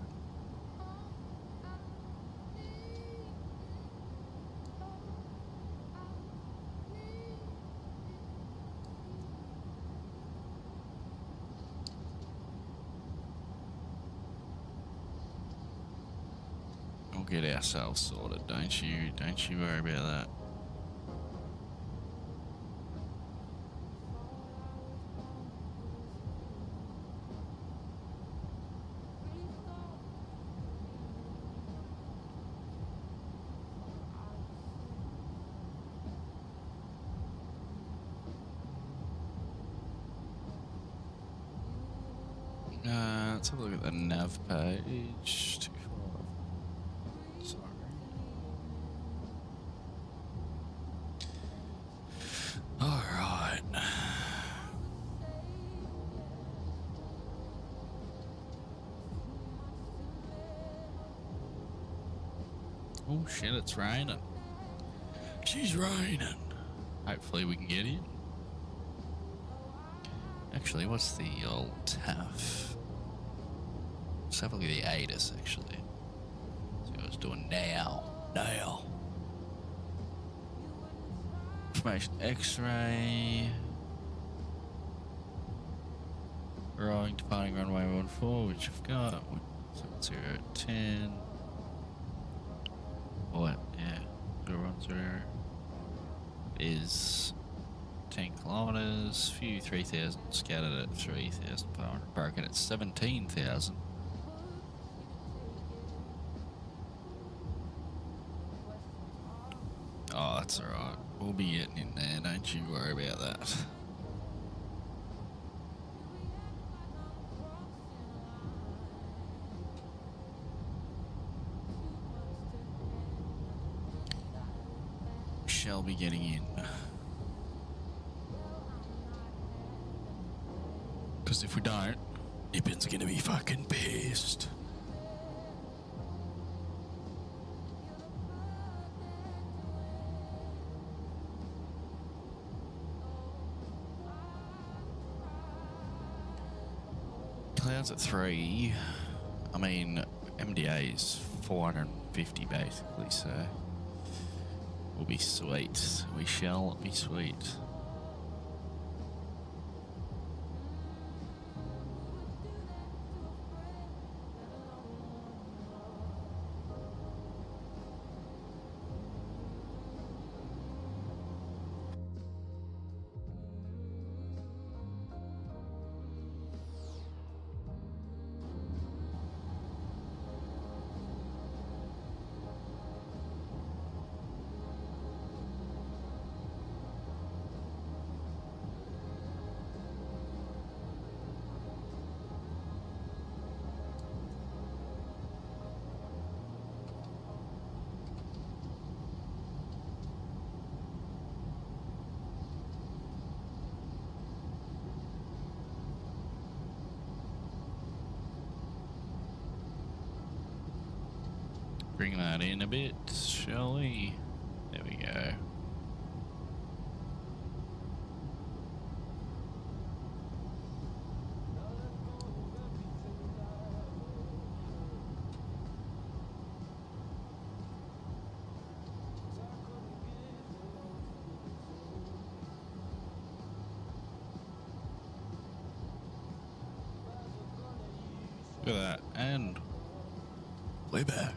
We'll get ourselves sorted, don't you worry about that. Let's have a look at the nav page. 25. Sorry. All right. Oh shit, it's raining. She's raining. Hopefully we can get in. Actually, what's the old TAF? Let's have a look at the ATIS, actually. See what it's doing now. Information X-ray. Right, departing runway 14, which I've got. 7010. What? Yeah. 010 is 10 kilometers. Few 3,000 scattered at 3,500. Broken at 17,000. Oh, that's alright. We'll be getting in there, don't you worry about that. Shall be getting in. Because if we don't, Nippin's gonna be fucking pissed. Clouds at 3. I mean, MDA is 450 basically, so we'll be sweet. We shall be sweet. Bring that in a bit, shall we? There we go. Look at that, and way back.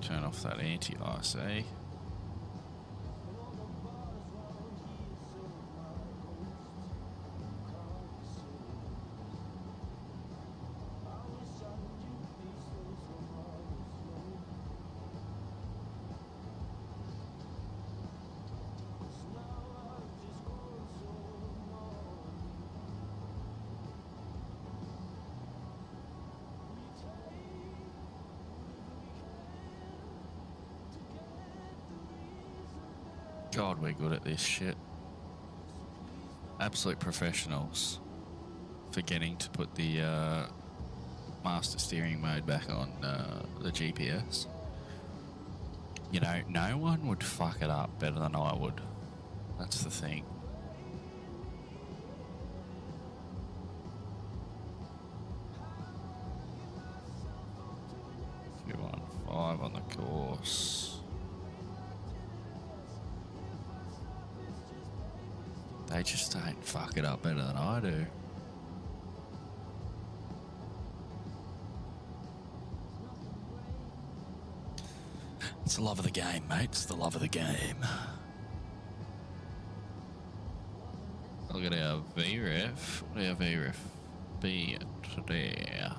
Turn off that anti-RSA. God, we're good at this shit. Absolute professionals. Forgetting to put the master steering mode back on the GPS. You know, no one would fuck it up better than I would. That's the thing. 215 on the course. They just don't fuck it up better than I do. It's the love of the game, mate. It's the love of the game. Look at our VREF. What do our VREF be today?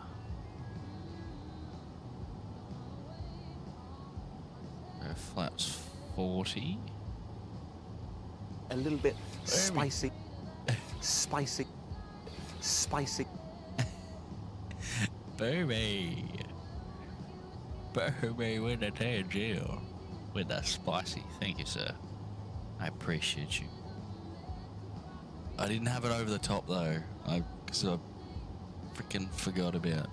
Our flat's 40. A little bit spicy. Spicy. Spicy. Booby. Booby with the tail with the spicy. Thank you, sir. I appreciate you. I didn't have it over the top though, because I freaking forgot about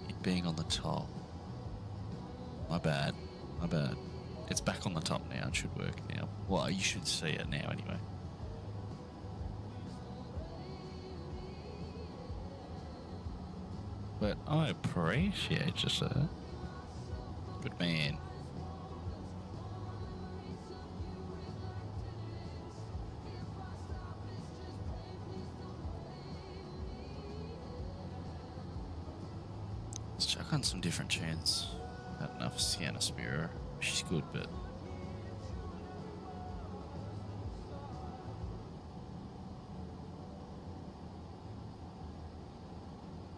it being on the top. My bad. My bad. It's back on the top now. It should work now. Well, you should see it now anyway. But I appreciate you, sir. Good man. Let's chuck on some different tunes. Had enough of Sienna Spiro. She's good, but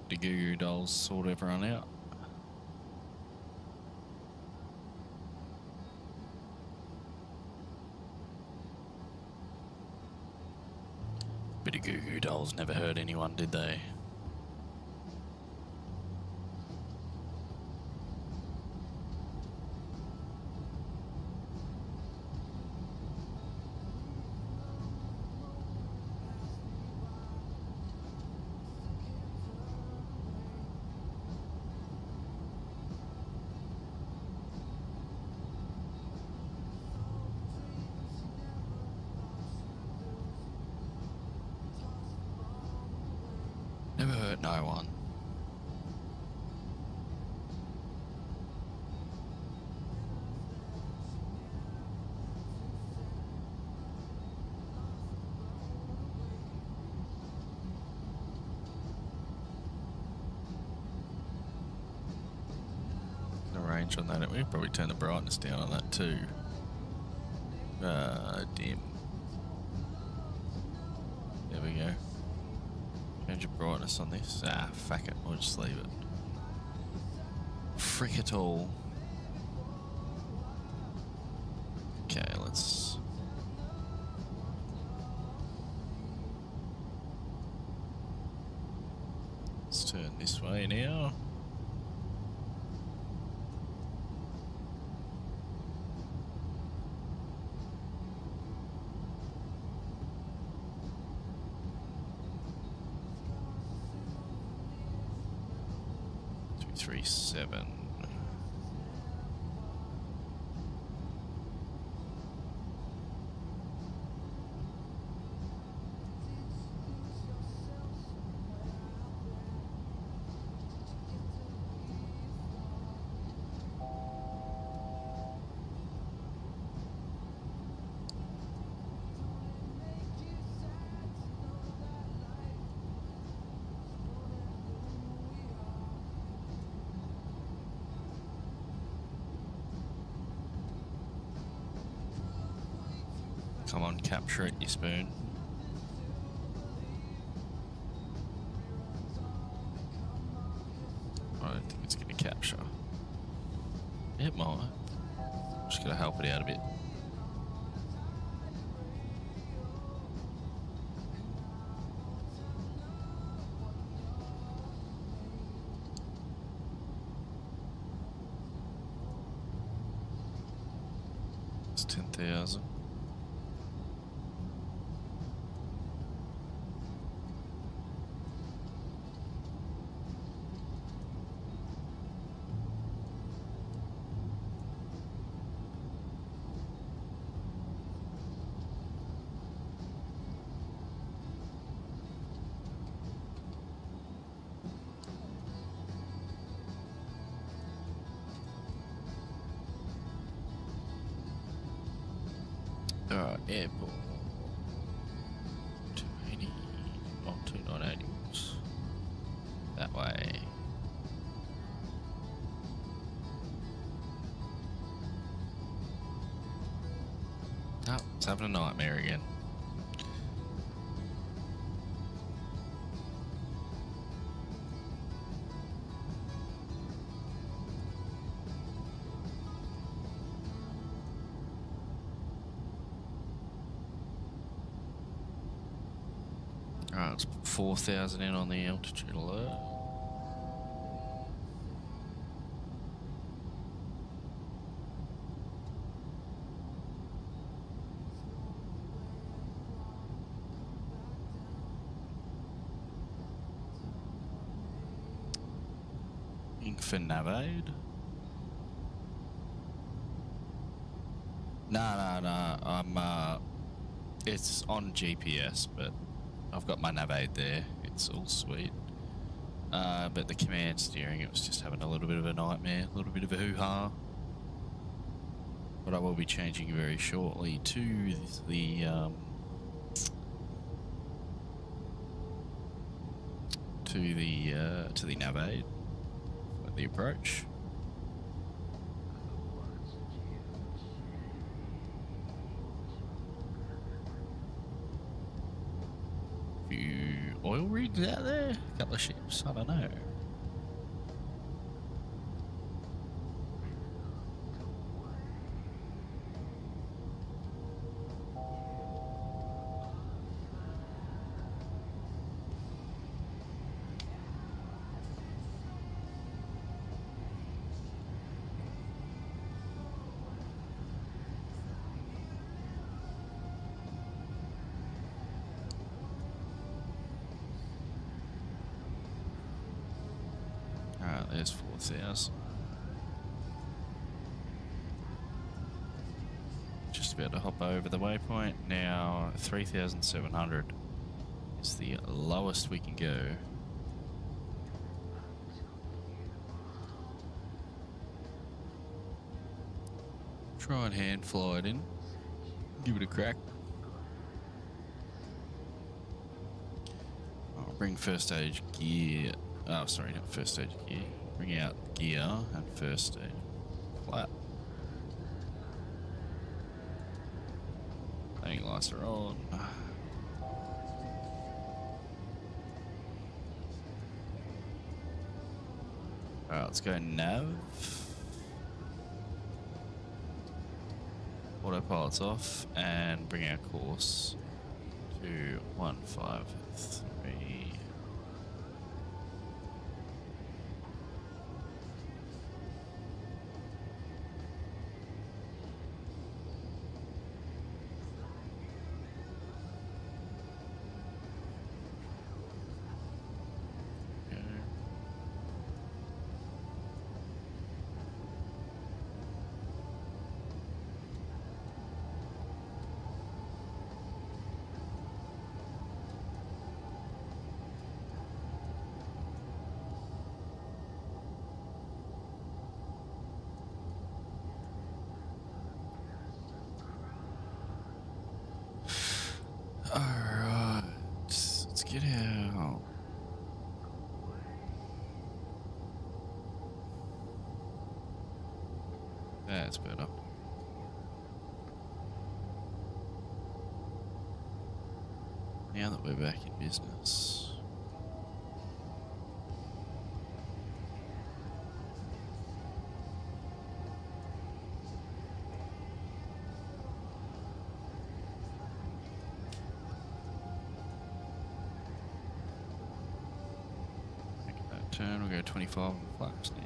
the Goo Goo Dolls sort everyone out. But the Goo Goo Dolls never hurt anyone, did they? Never hurt no one. The range on that, we probably turn the brightness down on that too. Dim. There we go. Change your brightness on this. Fuck it. We'll just leave it. Frick it all. Okay, let's turn this way now. Seven. Come on, capture it, you spoon. I don't think it's going to capture. It might. Just got to help it out a bit. It's 10,000. Airport. 280. Oh, 298. That way. Oh, it's having a nightmare again. Alright, let's put 4,000 in on the altitude alert. For Navaid? No. It's on GPS, but I've got my Navaid there. It's all sweet. But the command steering, it was just having a little bit of a nightmare, a little bit of a hoo-ha. But I will be changing very shortly to the Navaid. The approach. Few oil rigs out there, a couple of ships, I don't know. There's 4,000. Just about to hop over the waypoint. Now 3,700 is the lowest we can go. Try and hand fly it in. Give it a crack. I'll bring first stage gear. Oh, sorry, not first stage gear. Bring out gear and first stage flat. Landing lights are on. Alright, let's go nav. Autopilot's off and bring our course to 153. Alright, let's get out. That's better. Now that we're back in business. Turn, we'll go 25 on the flaps now.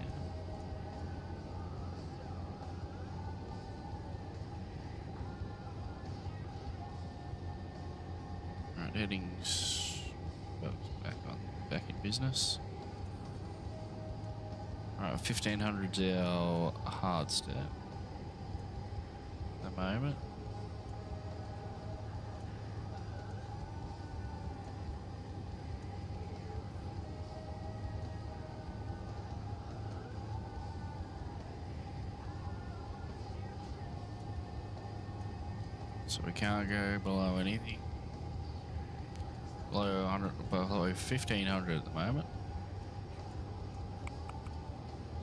Alright, headings back in business. Alright, 1500's our hard step at the moment. So we can't go below anything. Below 100, below 1500 at the moment.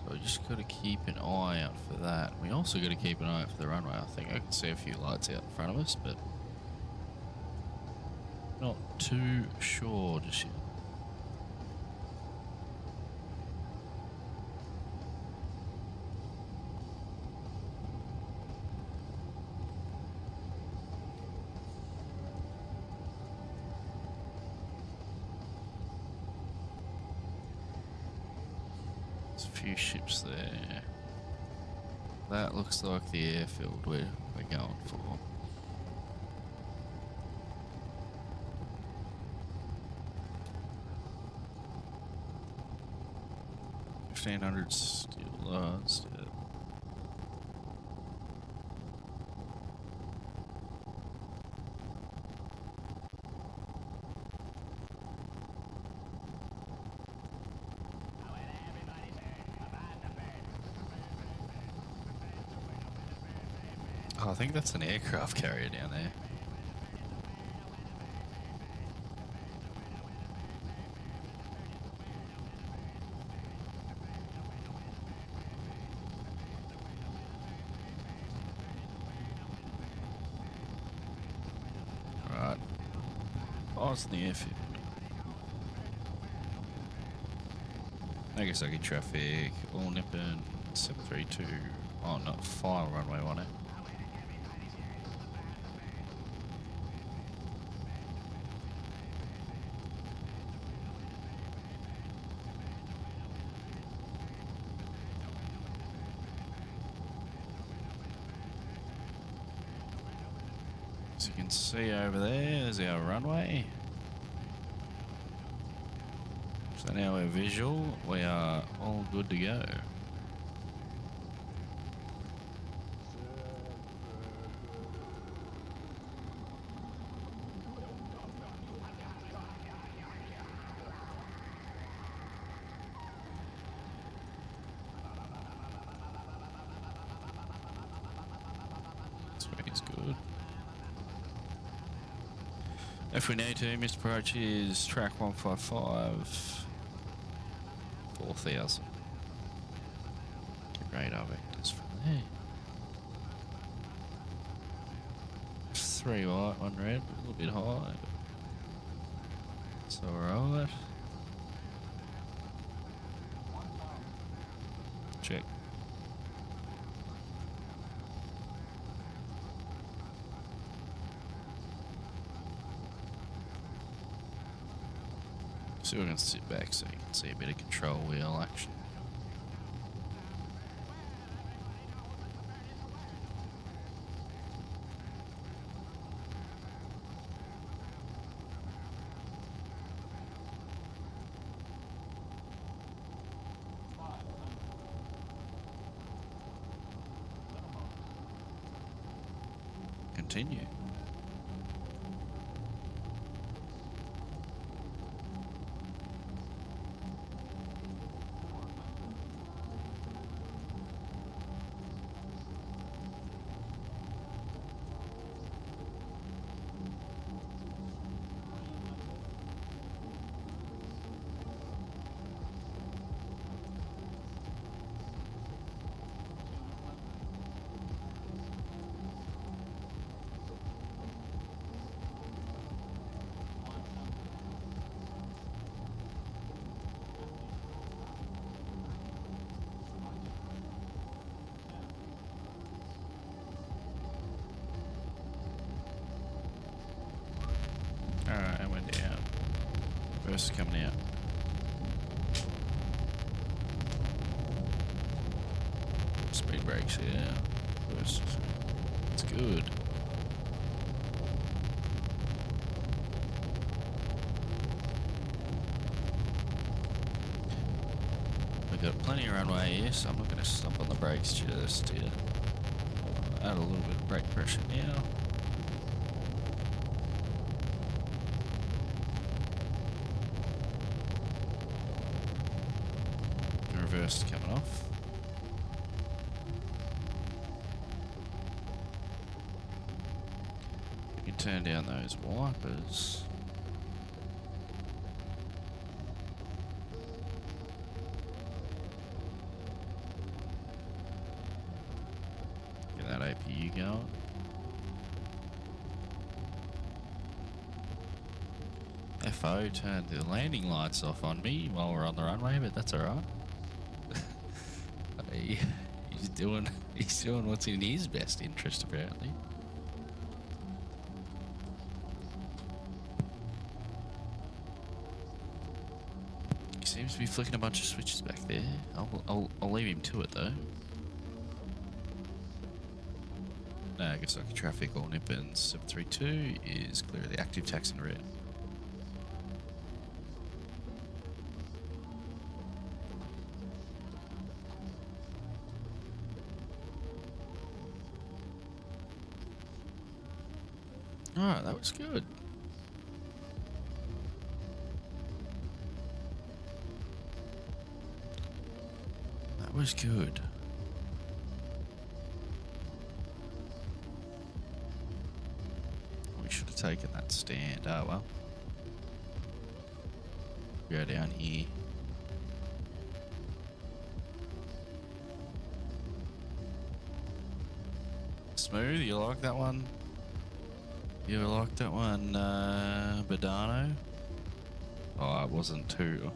So we just got to keep an eye out for that. We also got to keep an eye out for the runway. I think I can see a few lights out in front of us, but not too sure just yet. There's a few ships there. That looks like the airfield we're going for. 1500 still still. Oh, I think that's an aircraft carrier down there. Right. Oh, it's in the airfield. Nagasaki traffic, all Nippon 732. Oh, not final runway 18. As you can see over there, there's our runway. So now we're visual, we are all good to go. Speed's good. If we need to, missed approach is track 155, 4000. Get radar vectors from there. 3 white, 1 red, a little bit high. It's alright. Check. So we're going to sit back so you can see a bit of control wheel action. Continue. Alright, and we're down. First coming out. Speed brakes, yeah. First. It's good. We've got plenty of runway here, so I'm not going to stop on the brakes just yet. Add a little bit of brake pressure now. Reverse coming off. turn down those wipers. Get that APU going. FO turned the landing lights off on me while we're on the runway, but that's alright. He's doing what's in his best interest, apparently. He seems to be flicking a bunch of switches back there. I'll leave him to it though. Nagasaki traffic, all Nippon 732 is clear of the active tax in red. Alright, that was good. That was good. We should have taken that stand. Oh well. Go down here. Smooth, you like that one? You like that one, Badano? Oh, it wasn't too...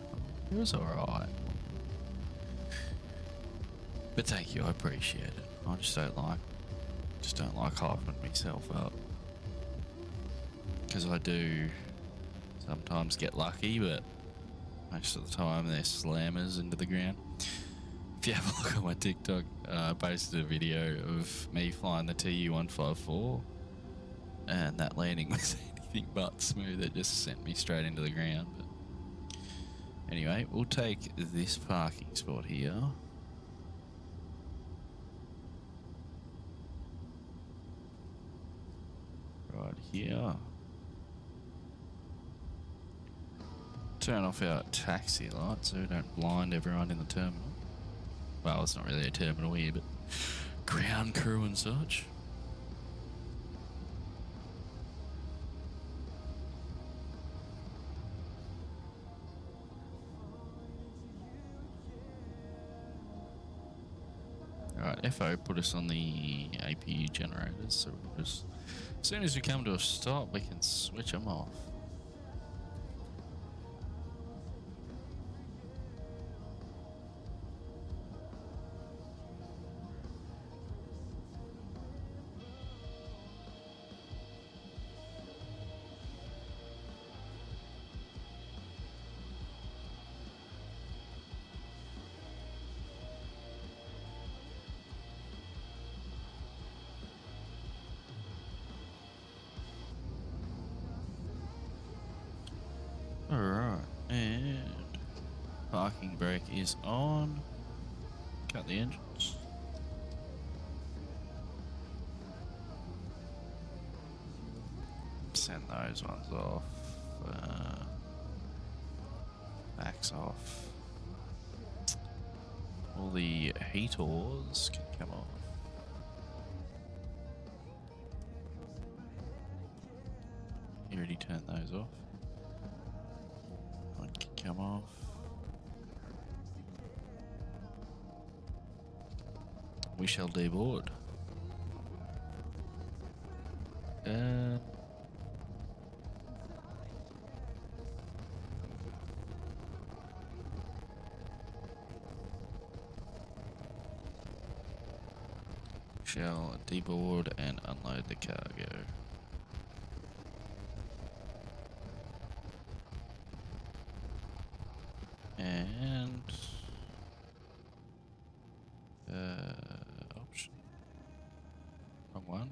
It was alright. But thank you, I appreciate it. I just don't like hyping myself up. Because I do sometimes get lucky, but most of the time they're slammers into the ground. If you have a look at my TikTok, I posted a video of me flying the TU-154. And that landing was anything but smooth. It just sent me straight into the ground. But anyway, we'll take this parking spot here. Right here. Turn off our taxi lights so we don't blind everyone in the terminal. Well, it's not really a terminal here, but ground crew and such. Alright, FO put us on the APU generators, so we'll just, as soon as we come to a stop, we can switch them off. Alright, and parking brake is on. Cut the engines. Send those ones off. Max off. All the heaters can come off. You already turned those off. One can come off. We shall deboard. Shall deboard and unload the cargo. And option. Wrong one.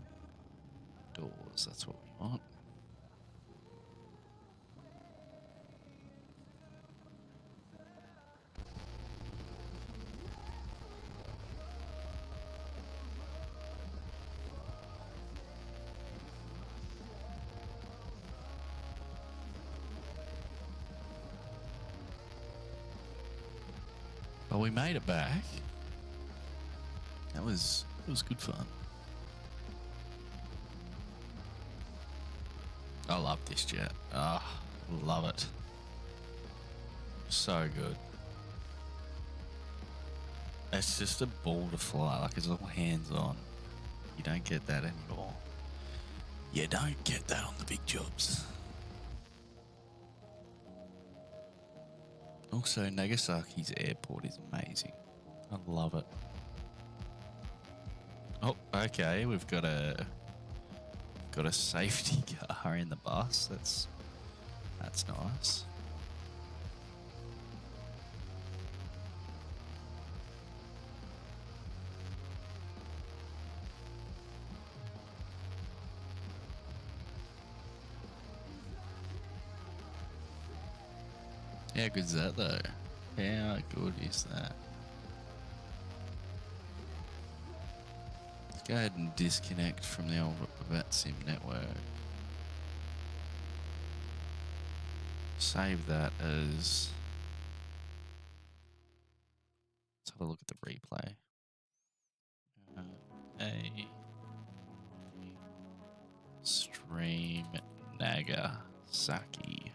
Doors, that's what we want. Well, we made it back. It was good fun. I love this jet. Ah, love it. So good. It's just a ball to fly. Like, it's all hands-on. You don't get that anymore. You don't get that on the big jobs. Also, Nagasaki's airport is amazing. I love it. Oh, okay. We've got a safety car in the bus. That's nice. How good's that though? How good is that? Let's go ahead and disconnect from the old VetSim network. Save that as. Let's have a look at the replay. Stream Nagasaki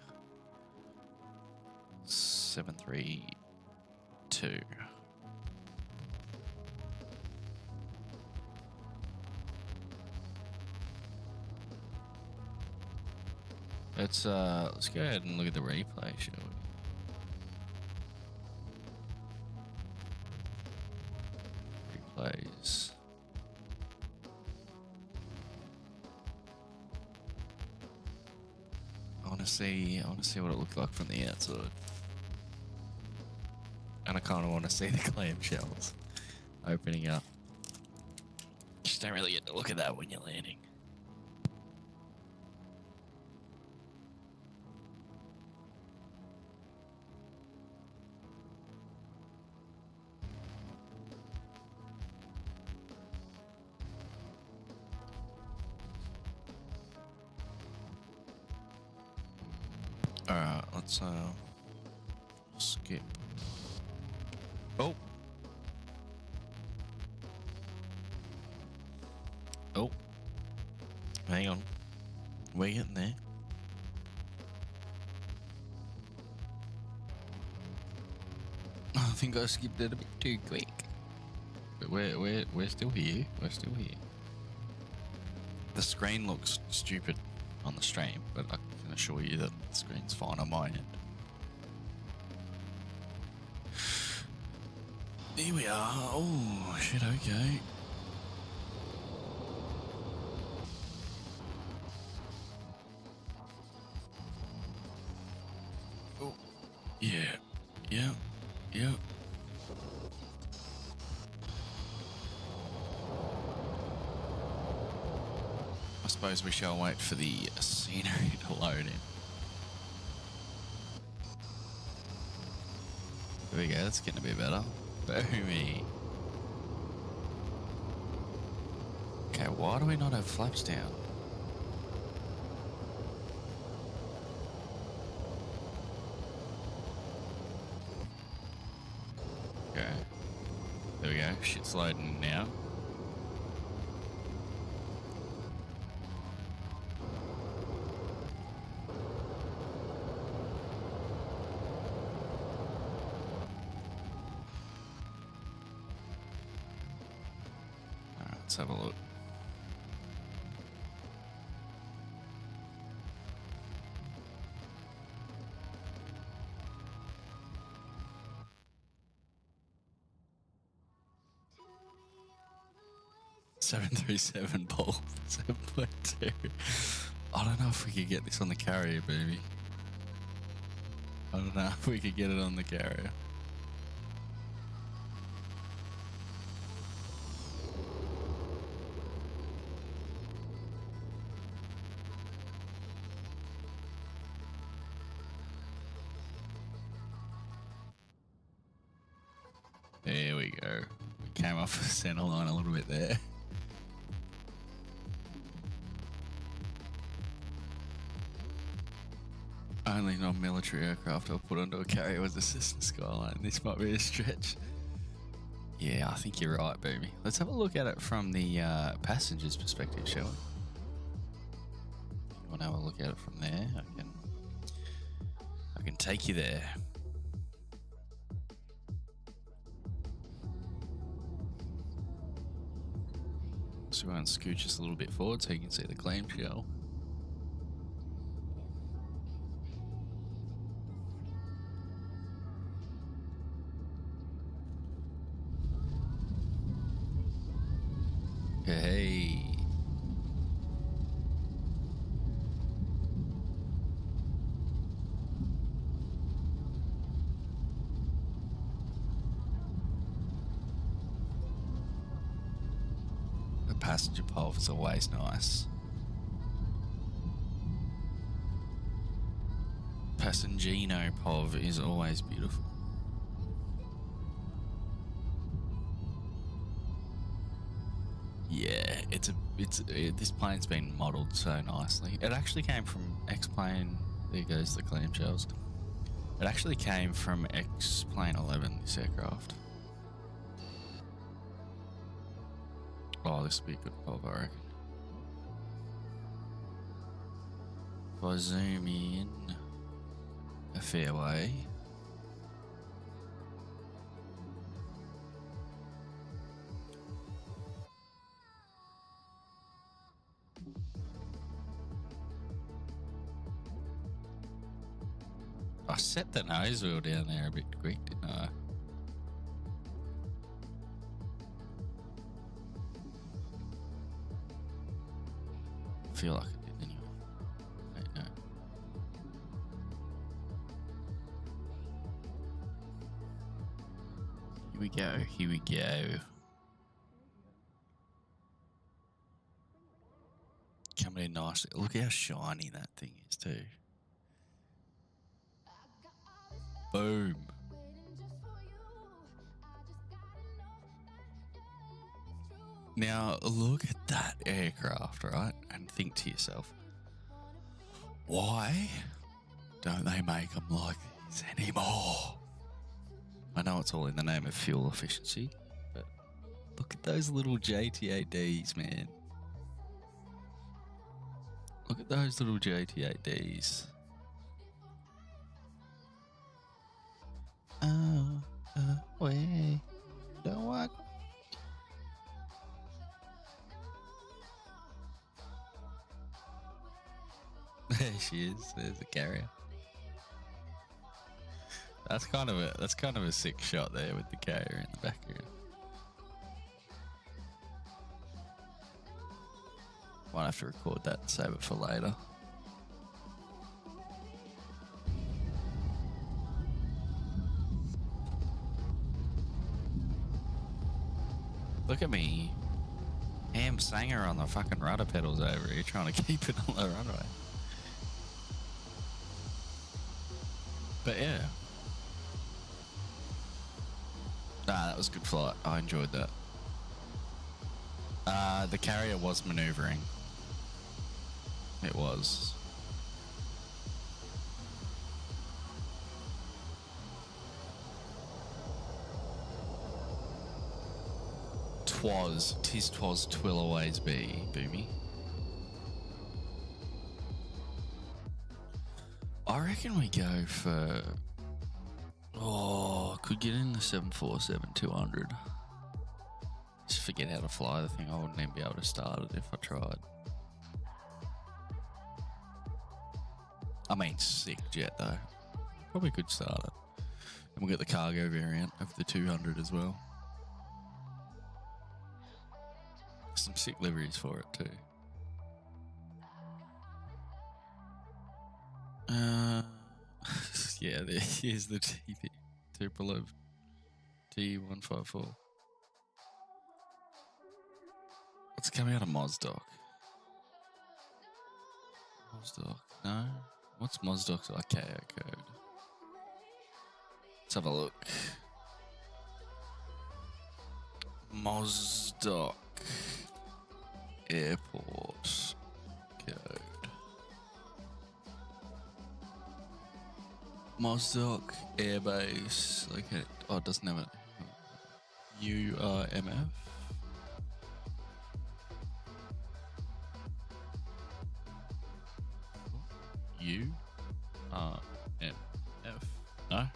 732. Let's go ahead and look at the replay, shall we? Replays. I want to see what it looked like from the outside. And I kind of want to see the clamshells opening up. Just don't really get to look at that when you're landing. Alright, let's skip. Oh. Oh. Hang on. We're getting there. I think I skipped it a bit too quick. But we're still here. We're still here. The screen looks stupid on the stream, but I can assure you that the screen's fine on my end. Here we are. Oh, shit, okay. Oh, yeah. Yeah. Yeah. I suppose we shall wait for the scenery to load in. There we go, that's getting a bit better. Boomy. Okay, why do we not have flaps down? Okay. There we go, shit's loading now. Let's have a look. $737 Bolt 7.2. I don't know if we could get this on the carrier, baby. I don't know if we could get it on the carrier. There we go. We came off the center line a little bit there. Only non-military aircraft I'll put onto a carrier was the Cessna Skyline. This might be a stretch. Yeah, I think you're right, baby. Let's have a look at it from the passenger's perspective, shall we? want to have a look at it from there, I can take you there. So we're going to scooch just a little bit forward so you can see the clamshell. Hey. The passenger pole is always nice. Passengino POV is always beautiful. Yeah, this plane's been modelled so nicely. It actually came from XPlane. There goes the clamshells. It actually came from XPlane 11, this aircraft. Oh, this would be a good POV, I reckon. If I zoom in a fair way. I set the nose wheel down there a bit quick, didn't I? I feel like I did anyway. Wait, no. Here we go, here we go. Coming in nicely. Look how shiny that thing is too. Boom. Now look at that aircraft, right? And think to yourself, why don't they make them like this anymore? I know it's all in the name of fuel efficiency, but look at those little JT8Ds, man. Look at those little JT8Ds. Way. Don't walk. There she is. There's the carrier. That's kind of a sick shot there with the carrier in the background. Might have to record that and save it for later. Look at me. Ham Sanger on the fucking rudder pedals over here trying to keep it on the runway. But yeah. That was a good flight. I enjoyed that. The carrier was maneuvering. It was. Twas, twill always be, Boomy. I reckon we go for... Oh, could get in the 747-200. Just forget how to fly the thing. I wouldn't even be able to start it if I tried. I mean, sick jet though. Probably could start it. And we'll get the cargo variant of the 200 as well. Some sick liveries for it too. Yeah, here's the TP Tupolev T154. What's coming out of Mozdok? Mozdok, no? What's Mozdok's ICAO code? Let's have a look. Mozdok Airport code. Mozdok Airbase. Okay. Oh, it doesn't have a URMF. U R N F. No.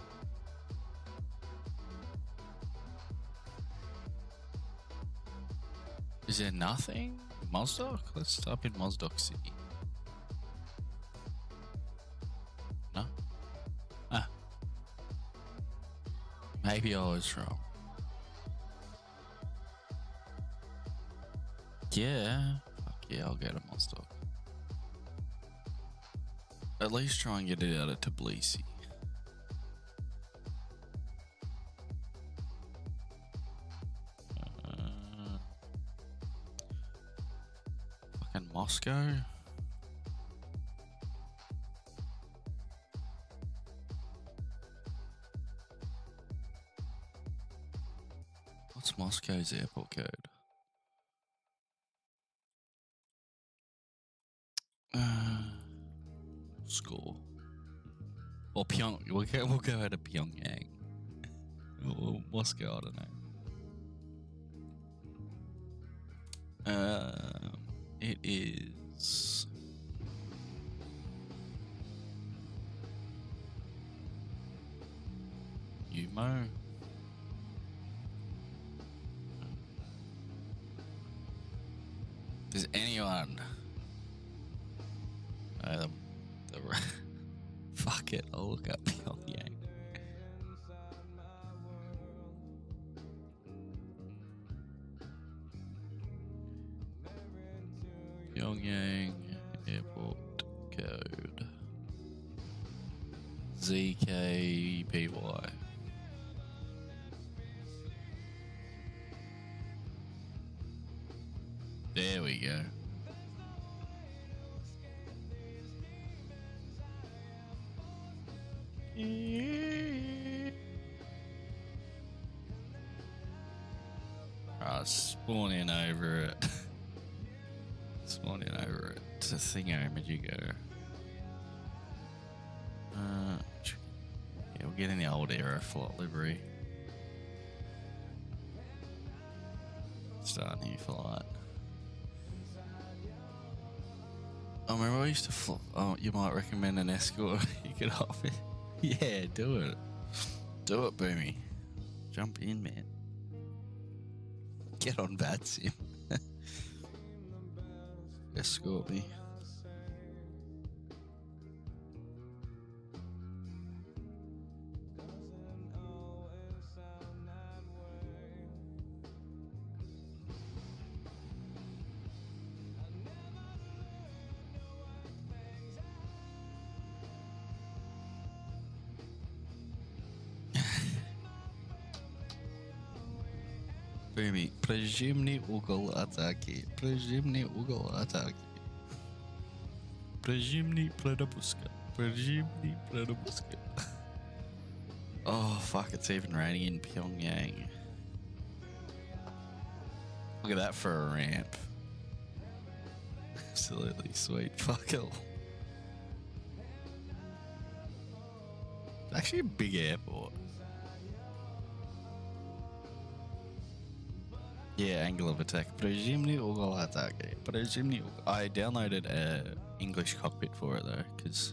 Is there nothing? Mozdok? Let's type in Mozdok City. No? Ah. Maybe I was wrong. Yeah. Fuck yeah, I'll go to Mozdok. At least try and get it out of Tbilisi. Fucking Moscow. What's Moscow's airport code? Score. Or Pyong. We'll go out of Pyongyang. Or Moscow, I don't know. It is Umo. Does anyone? Fuck it, I'll look up Pyongyang. Pyongyang airport code ZKPY. There we go. Spawn in over it. Spawn in over it. To Thingo-Majigo. Yeah, we'll get in the old Aeroflot livery. Start a new flight. I remember I used to fly. Oh, you might recommend an escort. You could offer it. Yeah, do it. Do it, Boomy. Jump in, man. Get on Batsim. Escort me. Boomy, прижимни угол атаки. Прижимни угол атаки. Прижимни пропуска. Прижимни пропуска. Oh, fuck, it's even raining in Pyongyang. Look at that for a ramp. Absolutely sweet. Fuck it. It's actually a big airport. Yeah, angle of attack. I downloaded a English cockpit for it though, because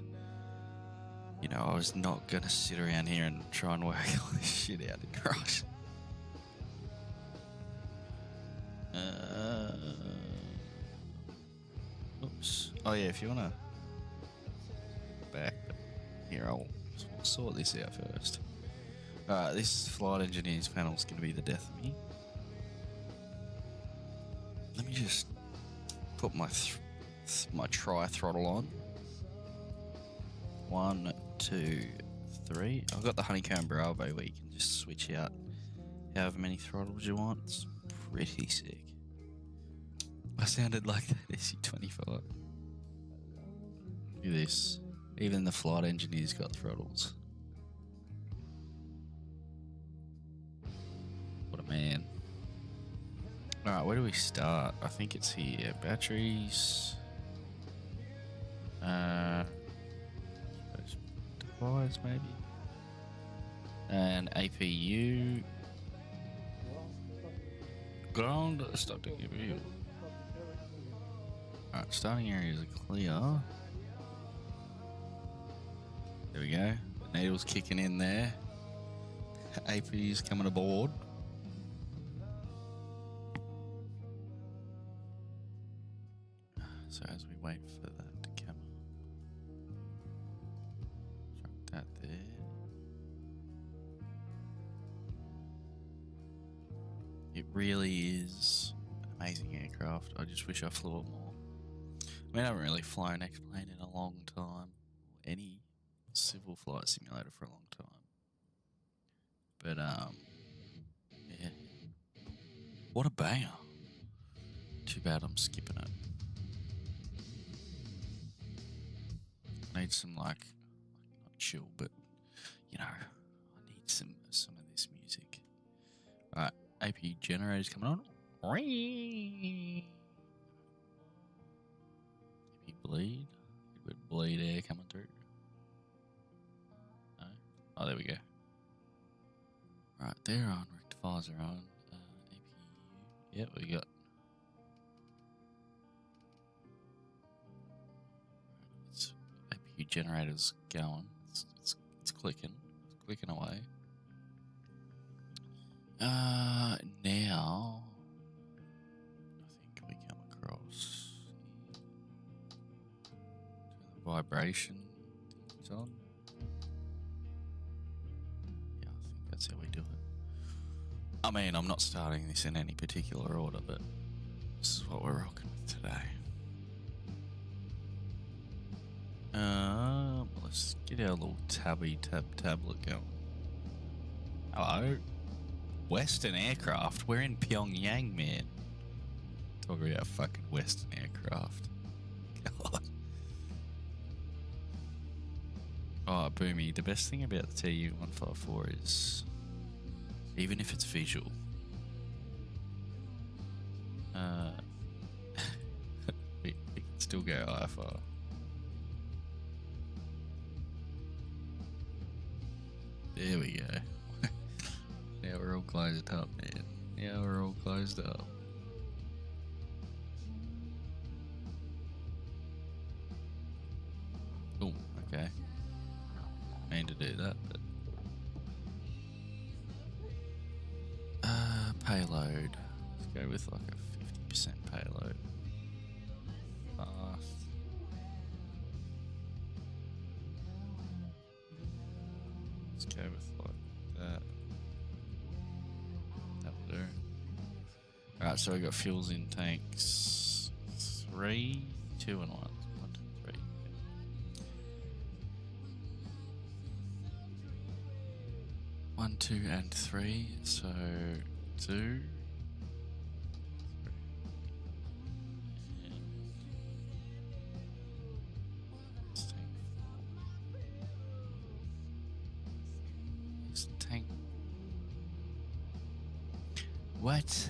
you know I was not gonna sit around here and try and work all this shit out in Rush. Oops. Oh yeah, if you wanna back here, I'll sort this out first. Alright, this flight engineers panel is gonna be the death of me. Let me just put my tri-throttle on. 1, 2, 3. I've got the Honeycomb Bravo where you can just switch out however many throttles you want. It's pretty sick. I sounded like that SU-25. Look at this. Even the flight engineer's got throttles. What a man. Alright, where do we start? I think it's here. Batteries. Device maybe. And APU. Ground starting area. Alright, starting areas are clear. There we go. The needle's kicking in there. AP's coming aboard. So as we wait for that to come, chuck that there. It really is an amazing aircraft. I just wish I flew it more. I mean, I haven't really flown XPlane in a long time, or any civil flight simulator for a long time. But yeah, what a banger! Too bad I'm skipping it. I need some like not chill, but you know, I need some of this music. All right, AP generators coming on. AP bleed. A bit of bleed air coming through. No. Oh, there we go. Right, they're on. Rectifiers are on. AP. Yep, we got. It's AP generators going. It's clicking. It's clicking away. Now I think we come across the vibration things on. Yeah, I think that's how we do it. I mean, I'm not starting this in any particular order, but this is what we're rocking with today. Let's get our little tablet going. Hello. Western aircraft. We're in Pyongyang, man. Talk about fucking Western aircraft. God. Oh, Boomy, the best thing about the TU-154 is, even if it's visual, we can still go IFR. There we go. Now we're all closed up, man. Now we're all closed up. Oh, okay. Mean to do that, but payload. Let's go with like a 50% payload. Fast. Let's go with like that. That'll do. Alright, so we got fuels in tanks 3, 2 and 1. 1, 2, 3. 1, 2 and 3. So 2. 3. Tank. What?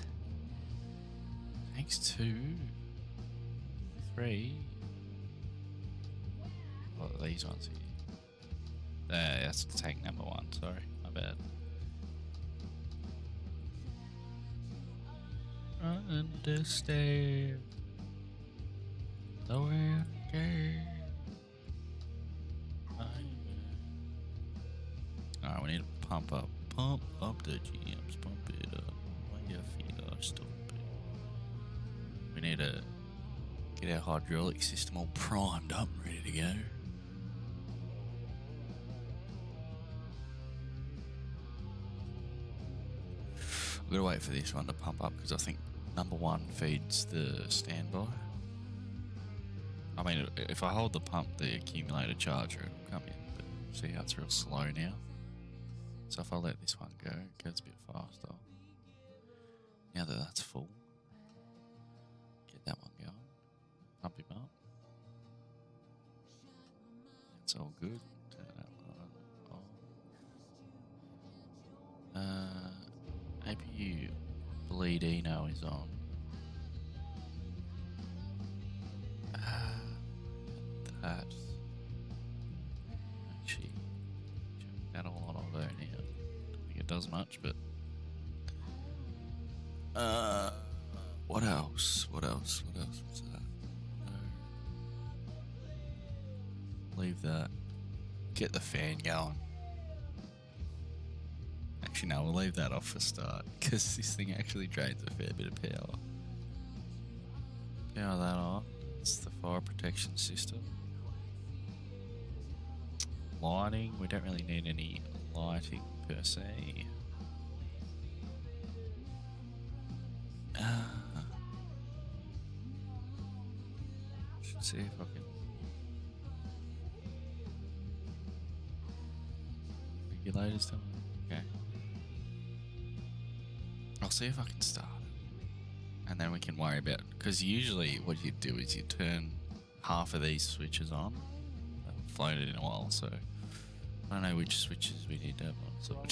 Tanks 2, 3. What are these ones here? That's tank number 1. Sorry, my bad. Understand. Lower game. Alright, we need to pump up the GMs, pump it up. Why your feet are stupid? We need to get our hydraulic system all primed up and ready to go. I've got to wait for this one to pump up because I think number 1 feeds the standby. I mean, if I hold the pump, the accumulator charger will come in, but see how it's real slow now. So if I let this one go, it goes a bit faster. Now that that's full, get that one going, pump him up. It's all good. Turn that one on. APU bleed Eno is on. That actually check that all on over now. Don't think it does much, but what else? What else? What else was that? No. Leave that. get the fan going. Actually, no, we'll leave that off for start because this thing actually drains a fair bit of power. Power that on. It's the fire protection system. Lighting, we don't really need any lighting per se. Should see if I can. Regulators don't. Okay. I'll see if I can start it. And then we can worry about, because usually what you do is you turn half of these switches on. I haven't flown it in a while, so I don't know which switches we need to have on. So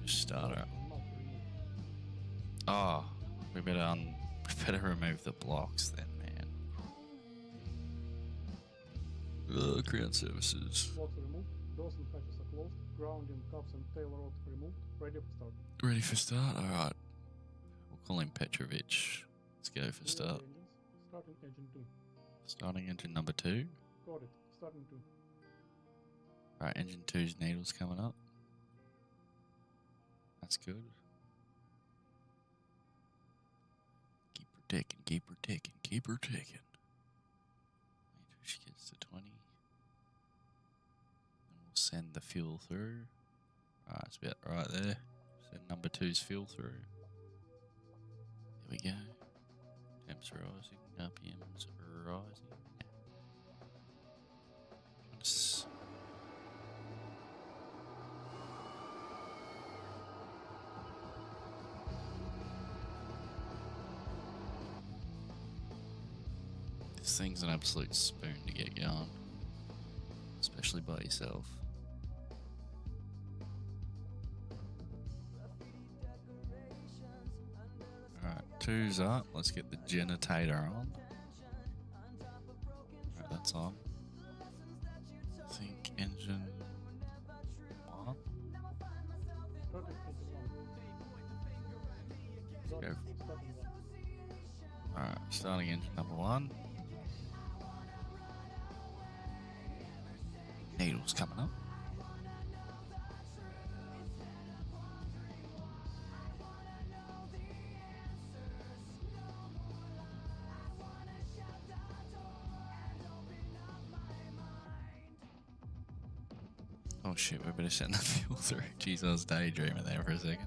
just start it. Oh, we better remove the blocks then, man. Ground services. Blocks removed, doors and hatches are closed, grounding cups and tail rod removed, ready for start. Ready for start? Alright. We'll call him Petrovich. Let's go for start. Engines, starting engine 2. Starting engine number 2. Got it, starting 2. Alright, engine 2's needle's coming up. That's good. Keep her ticking, keep her ticking, keep her ticking. Wait till she gets to 20. Then we'll send the fuel through. Alright, it's about right there. Send number 2's fuel through. There we go. Temps rising, RPMs rising. This thing's an absolute spoon to get going, especially by yourself. Alright, 2's up. Let's get the generator on. Alright, that's on. I think engine 1. Starting engine 1. Let's go. Starting 1. Alright, starting engine number 1. Needle's coming up. Oh shit, we better send the fuel through. Jeez, I was daydreaming there for a second.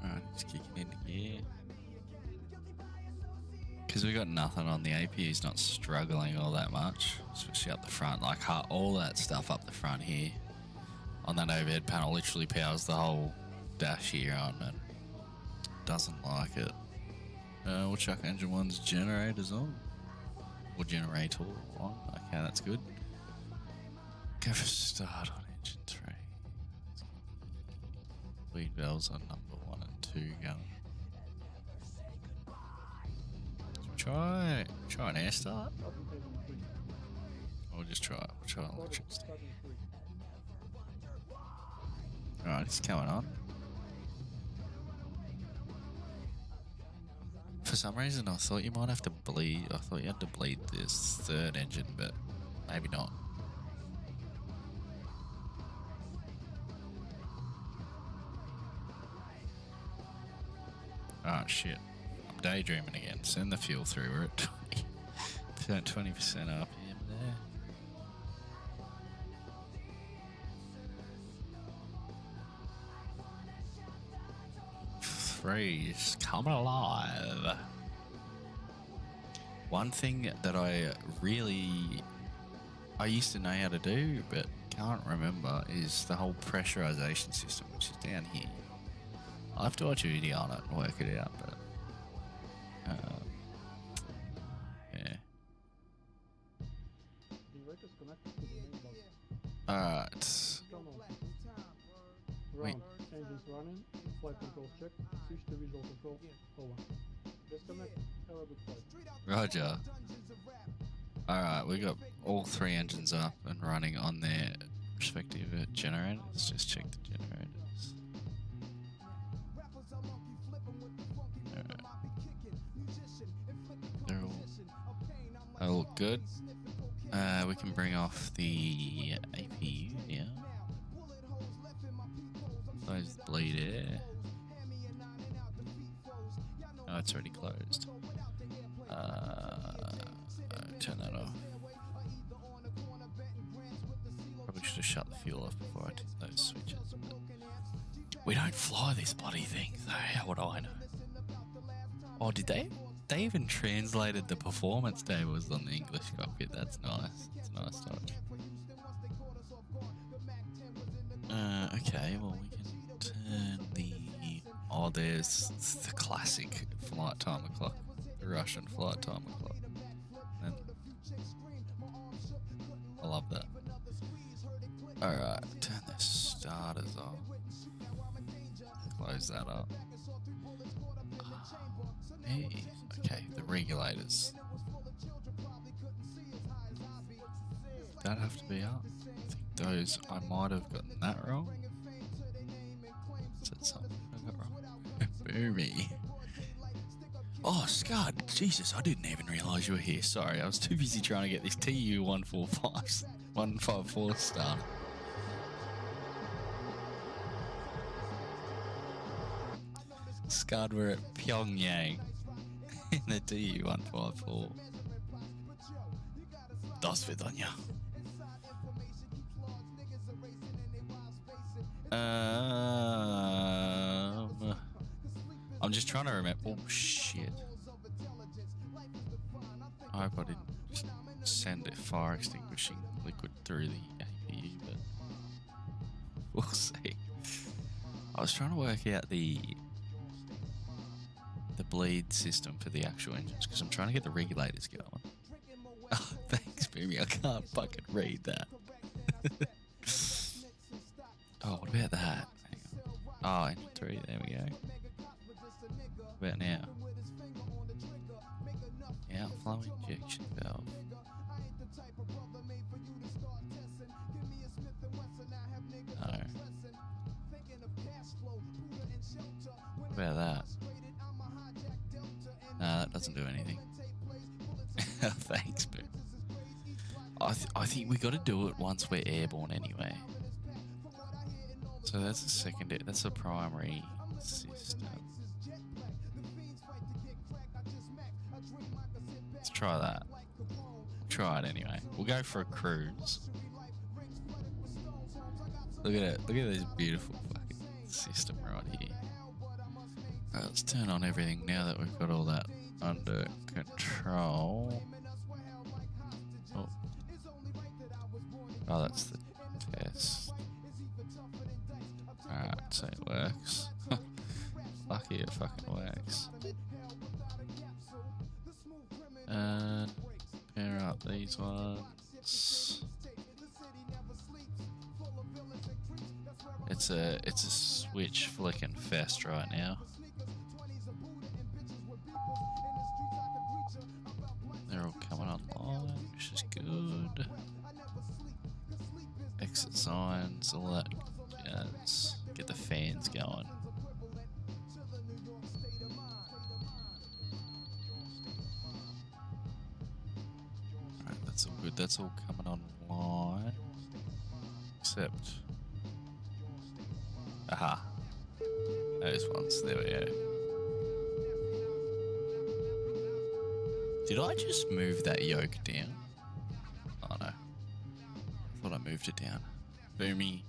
Alright, it's kicking into gear. Because we got nothing on the APU's not struggling all that much, especially up the front. Like all that stuff up the front here on that overhead panel literally powers the whole dash here on and doesn't like it. We'll chuck engine 1's generators on. Or generator on. Okay, that's good. Go for start on engine 3. Lead valves on number 1 and 2 going. Try an air start. Starting engine 3. Or just try an Got it, electric start. starting 3. Alright, it's coming on. For some reason, I thought you might have to bleed. I thought you had to bleed this third engine, but maybe not. Oh shit. I'm daydreaming again. Send the fuel through. We're at 20% RPM there. Three's coming alive. One thing that I used to know how to do, but can't remember, is the whole pressurization system, which is down here. I'll have to watch a video on it and work it out, but yeah. The inverter is connected to the main bus. Alright. Come on. Wait. Ground. Engines running. Flight controls checked. Switch to visual control. Over. Disconnect. Have a good flight. Roger. Alright, we got all 3 engines up and running on their respective generators. Let's just check the generators. They look good. We can bring off the APU now. Close the bleed air. Oh, it's already closed. Turn that off. Probably should have shut the fuel off before I took those switches. But we don't fly this bloody thing, so how would I know? Oh, did they? They even translated the performance tables on the English cockpit. That's nice. It's a nice touch. Okay, well we can turn the... Oh, there's the classic flight timer clock. The Russian flight timer clock. And I love that. Alright, turn the starters off. Close that up. Hey, okay, the regulators. That have to be up. I think those, I might have gotten that wrong. Is that something I got wrong? Boomy. Oh, Scud, Jesus, I didn't even realise you were here. Sorry, I was too busy trying to get this TU 154 started. Scud, we're at Pyongyang in the TU 154. До свидания. I'm just trying to remember. Oh shit! I hope I didn't just send a fire extinguishing liquid through the APU, but we'll see. I was trying to work out the bleed system for the actual engines because I'm trying to get the regulators going. Oh, thanks, baby. I can't fucking read that. Oh, what about that? Hang on. Oh, engine 3. There we go. What about now? Outflow injection valve. No. What about that? No, that doesn't do anything. Thanks, but I think we got to do it once we're airborne anyway. So that's a secondary. That's a primary system. Let's try that. Try it anyway. We'll go for a cruise. Look at it. Look at this beautiful fucking system right here. Alright, let's turn on everything now that we've got all that under control. Oh, that's the test. Alright, so it works. Lucky it fucking works. And pair up these ones. It's a switch flicking fest right now. They're all coming online, which is good. Exit signs, all that jazz. Get the fans going. Alright, that's all good. That's all coming online. Except... Aha. Those ones. There we go. Did I just move that yoke down? Oh no. I thought I moved it down. Boomy,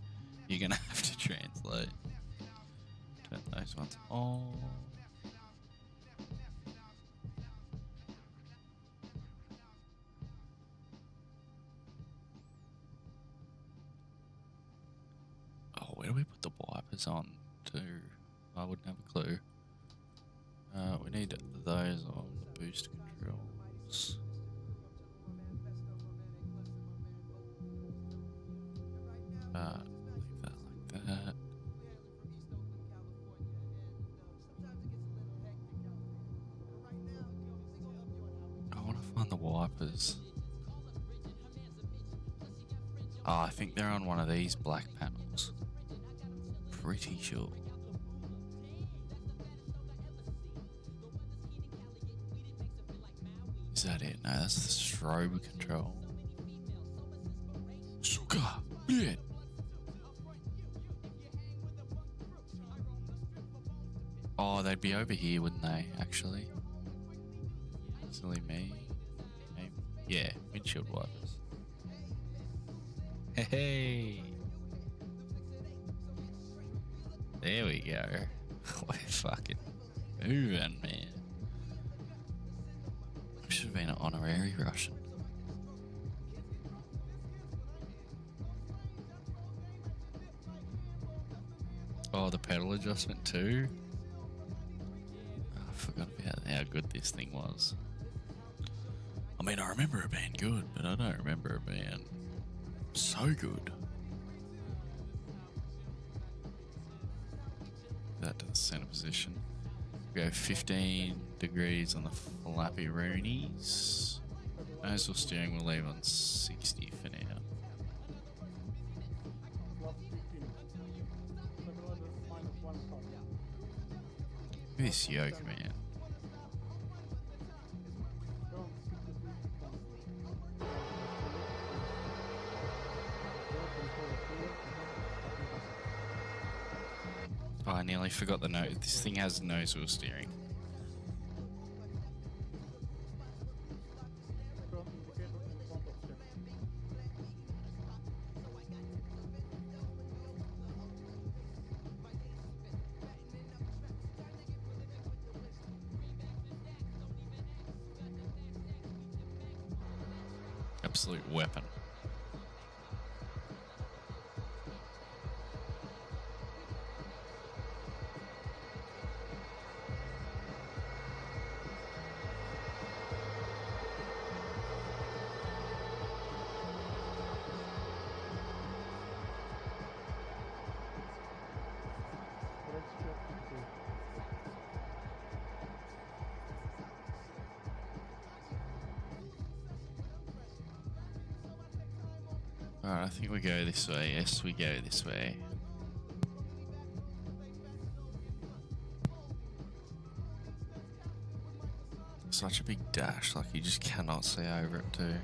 you're gonna have to translate. Turn those ones on. Oh, where do we put the wipers on to? I wouldn't have a clue. We need those on the boost controls. Leave that like that. I want to find the wipers. Oh, I think they're on one of these black panels. Pretty sure. Is that it? No, that's the strobe control. Sugar, blit. Oh, they'd be over here, wouldn't they, actually? Silly me. Maybe. Yeah, windshield wipers. Hey. There we go. We're fucking moving, man. I should have been an honorary Russian. Oh, the pedal adjustment too? Oh, I forgot about how good this thing was. I mean, I remember it being good, but I don't remember it being so good. That to the center position. We go 15 degrees on the flappy roonies. Nozzle steering we'll leave on 60 for now. Last 15. Stabilizer -1 stop. Look at this yoke, man. Go on, 63 Oh, I nearly forgot the note. This thing has nose wheel steering. Go on, indicator in front of check. Absolute weapon. Brakes check. Two. Alright, I think we go this way. Yes, we go this way. Such a big dash, like you just cannot see over it too.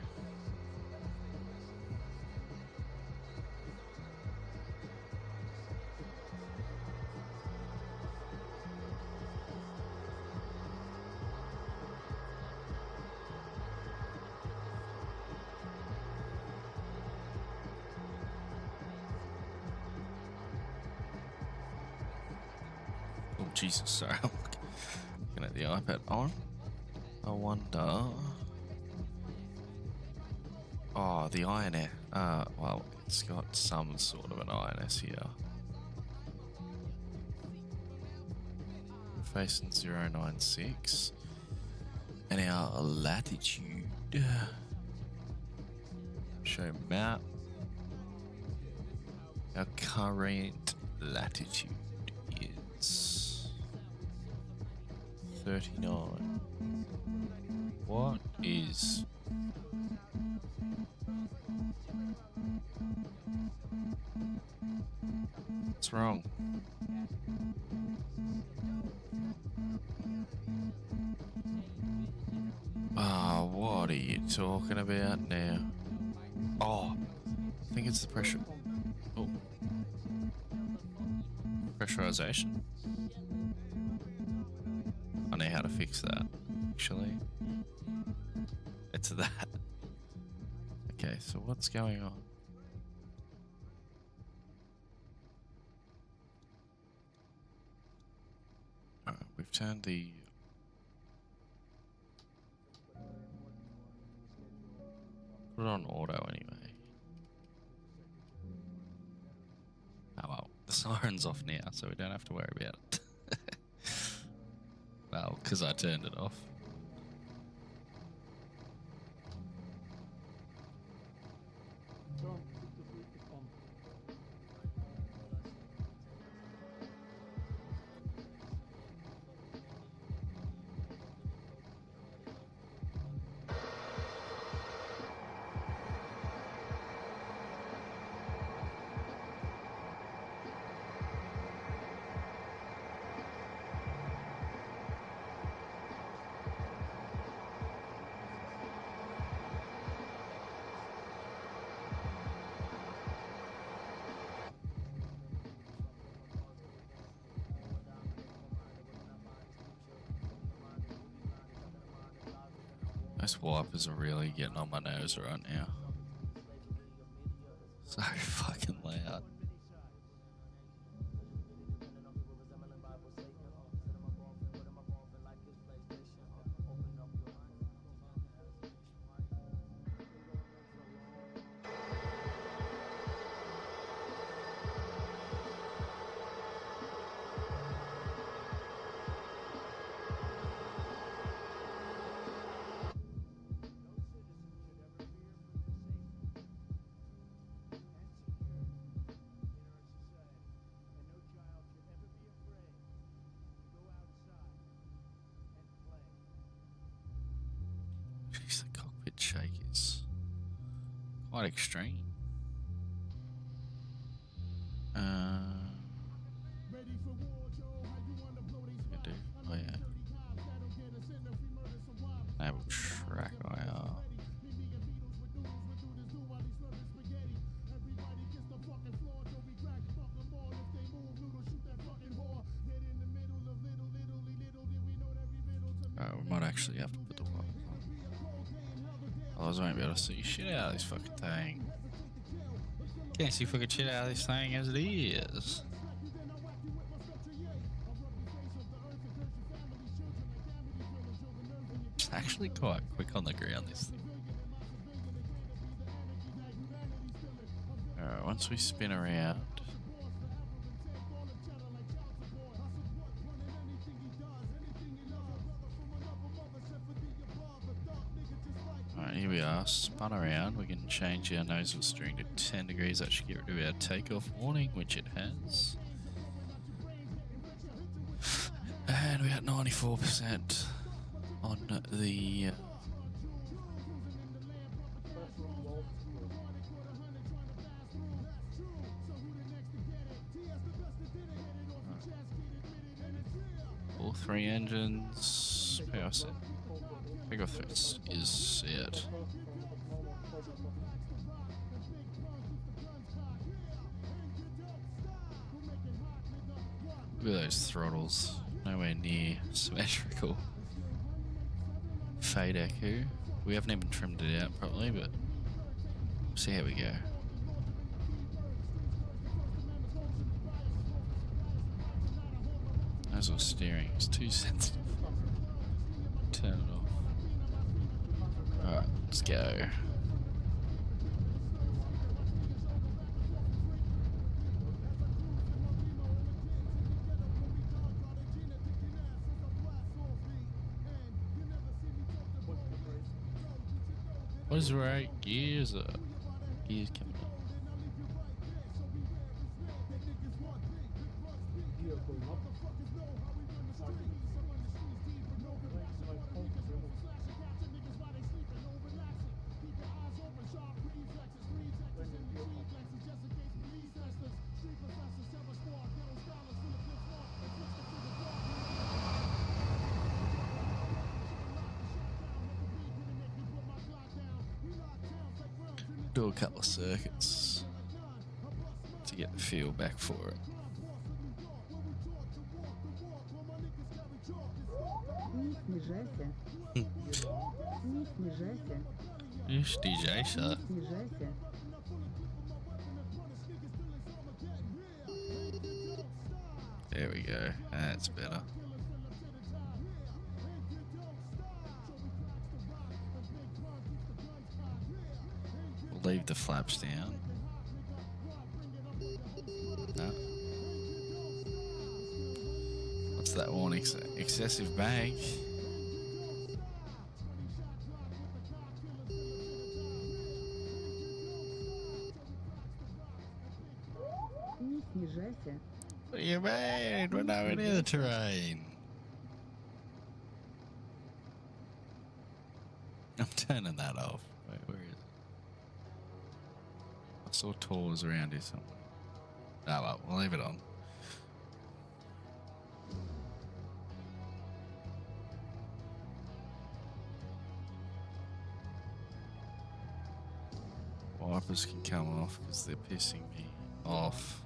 Oh Jesus, sorry, I'm looking at the iPad on. I wonder. Oh, the INS. Well, it's got some sort of an INS here. Facing 096. And our latitude. Show map. Our current latitude is 39. What is what's wrong? Ah, what are you talking about now? Oh, I think it's the pressure. Oh, pressurization. I know how to fix that, actually. It's that. Okay, so what's going on? Alright, we've turned the... Put it on auto anyway. Oh well, the siren's off now, so we don't have to worry about it. Well, because I turned it off. Go on, 63 on. Those wipers are really getting on my nerves right now. So fucking loud. Jeez, the cockpit shake is quite extreme. Do? Oh yeah. Enable track IR. We might actually have to put the wipers on. Otherwise I won't be able to see shit out of this fucking thing. Can't see fucking shit out of this thing as it is. It's actually quite quick on the ground, this thing. Alright, once we spin around. Alright, here we are, spun around. We can change our nozzle steering to 10 degrees. That should get rid of our takeoff warning, which it has. And we're at 94% on the... all three engines. Power set. Takeoff is set. Look at those throttles. Nowhere near symmetrical. Fade echo. We haven't even trimmed it out properly, but we'll see how we go. Nozzle steering is too sensitive. Turn it off. Alright, let's go. What is right? Gears up. Gears coming up. Do a couple of circuits to get the feel back for it. DJ, there we go. That's better. We'll leave the flaps down. No. What's that one? Excessive bank. What do you mean? We're nowhere near the terrain. I'm turning that off. Wait, where is it? I saw tours around here somewhere. Oh well, we'll leave it on. Wipers can come off because they're pissing me off.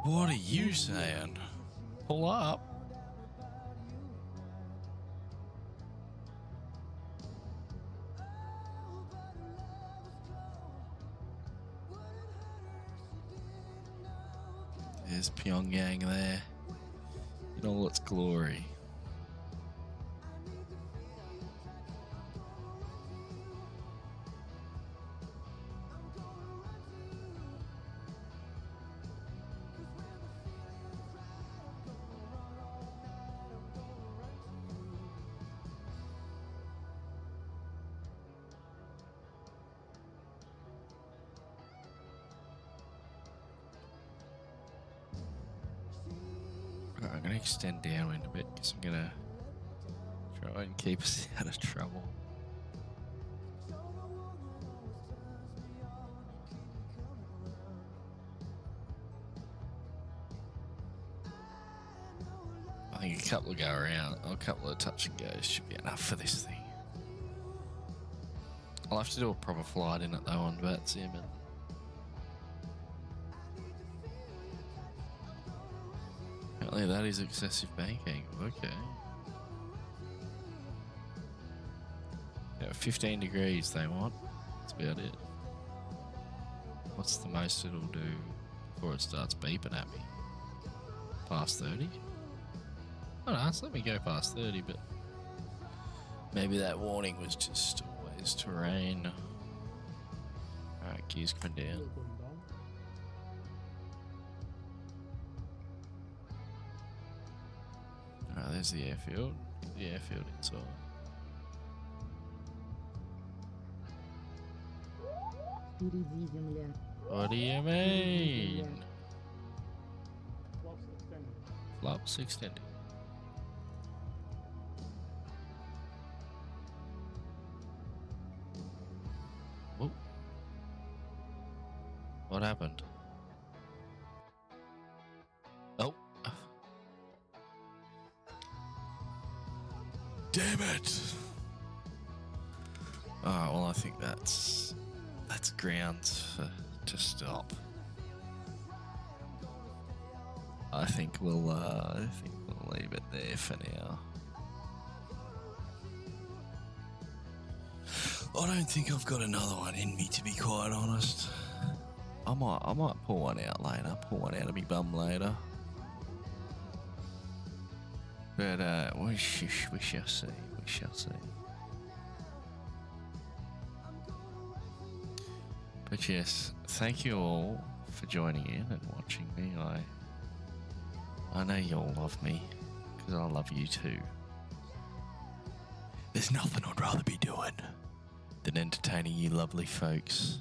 What are you saying? Pull up. There's Pyongyang there in all its glory. Right, I'm going to extend downwind a bit because I'm going to try and keep us out of trouble. I think a couple of go around, or a couple of touch and goes should be enough for this thing. I'll have to do a proper flight in it though on Vatsim. Apparently that is excessive bank angle, okay. Yeah, 15 degrees they want, that's about it. What's the most it'll do before it starts beeping at me? Past 30? Oh no, let me go past 30, but maybe that warning was just always terrain. Alright, gears coming down. Still going down. Alright, there's the airfield. The airfield inside. Впереди земля. What do you mean? Flaps extended. Flaps extended. Whoa. What happened? Oh. Damn it. Oh, well, I think that's grounds to stop. I think we'll leave it there for now. I don't think I've got another one in me, to be quite honest. I might pull one out later. Pull one out of me bum later. But we shall see. We shall see. But yes, thank you all for joining in and watching me. I know you all love me, because I love you too. There's nothing I'd rather be doing than entertaining you lovely folks.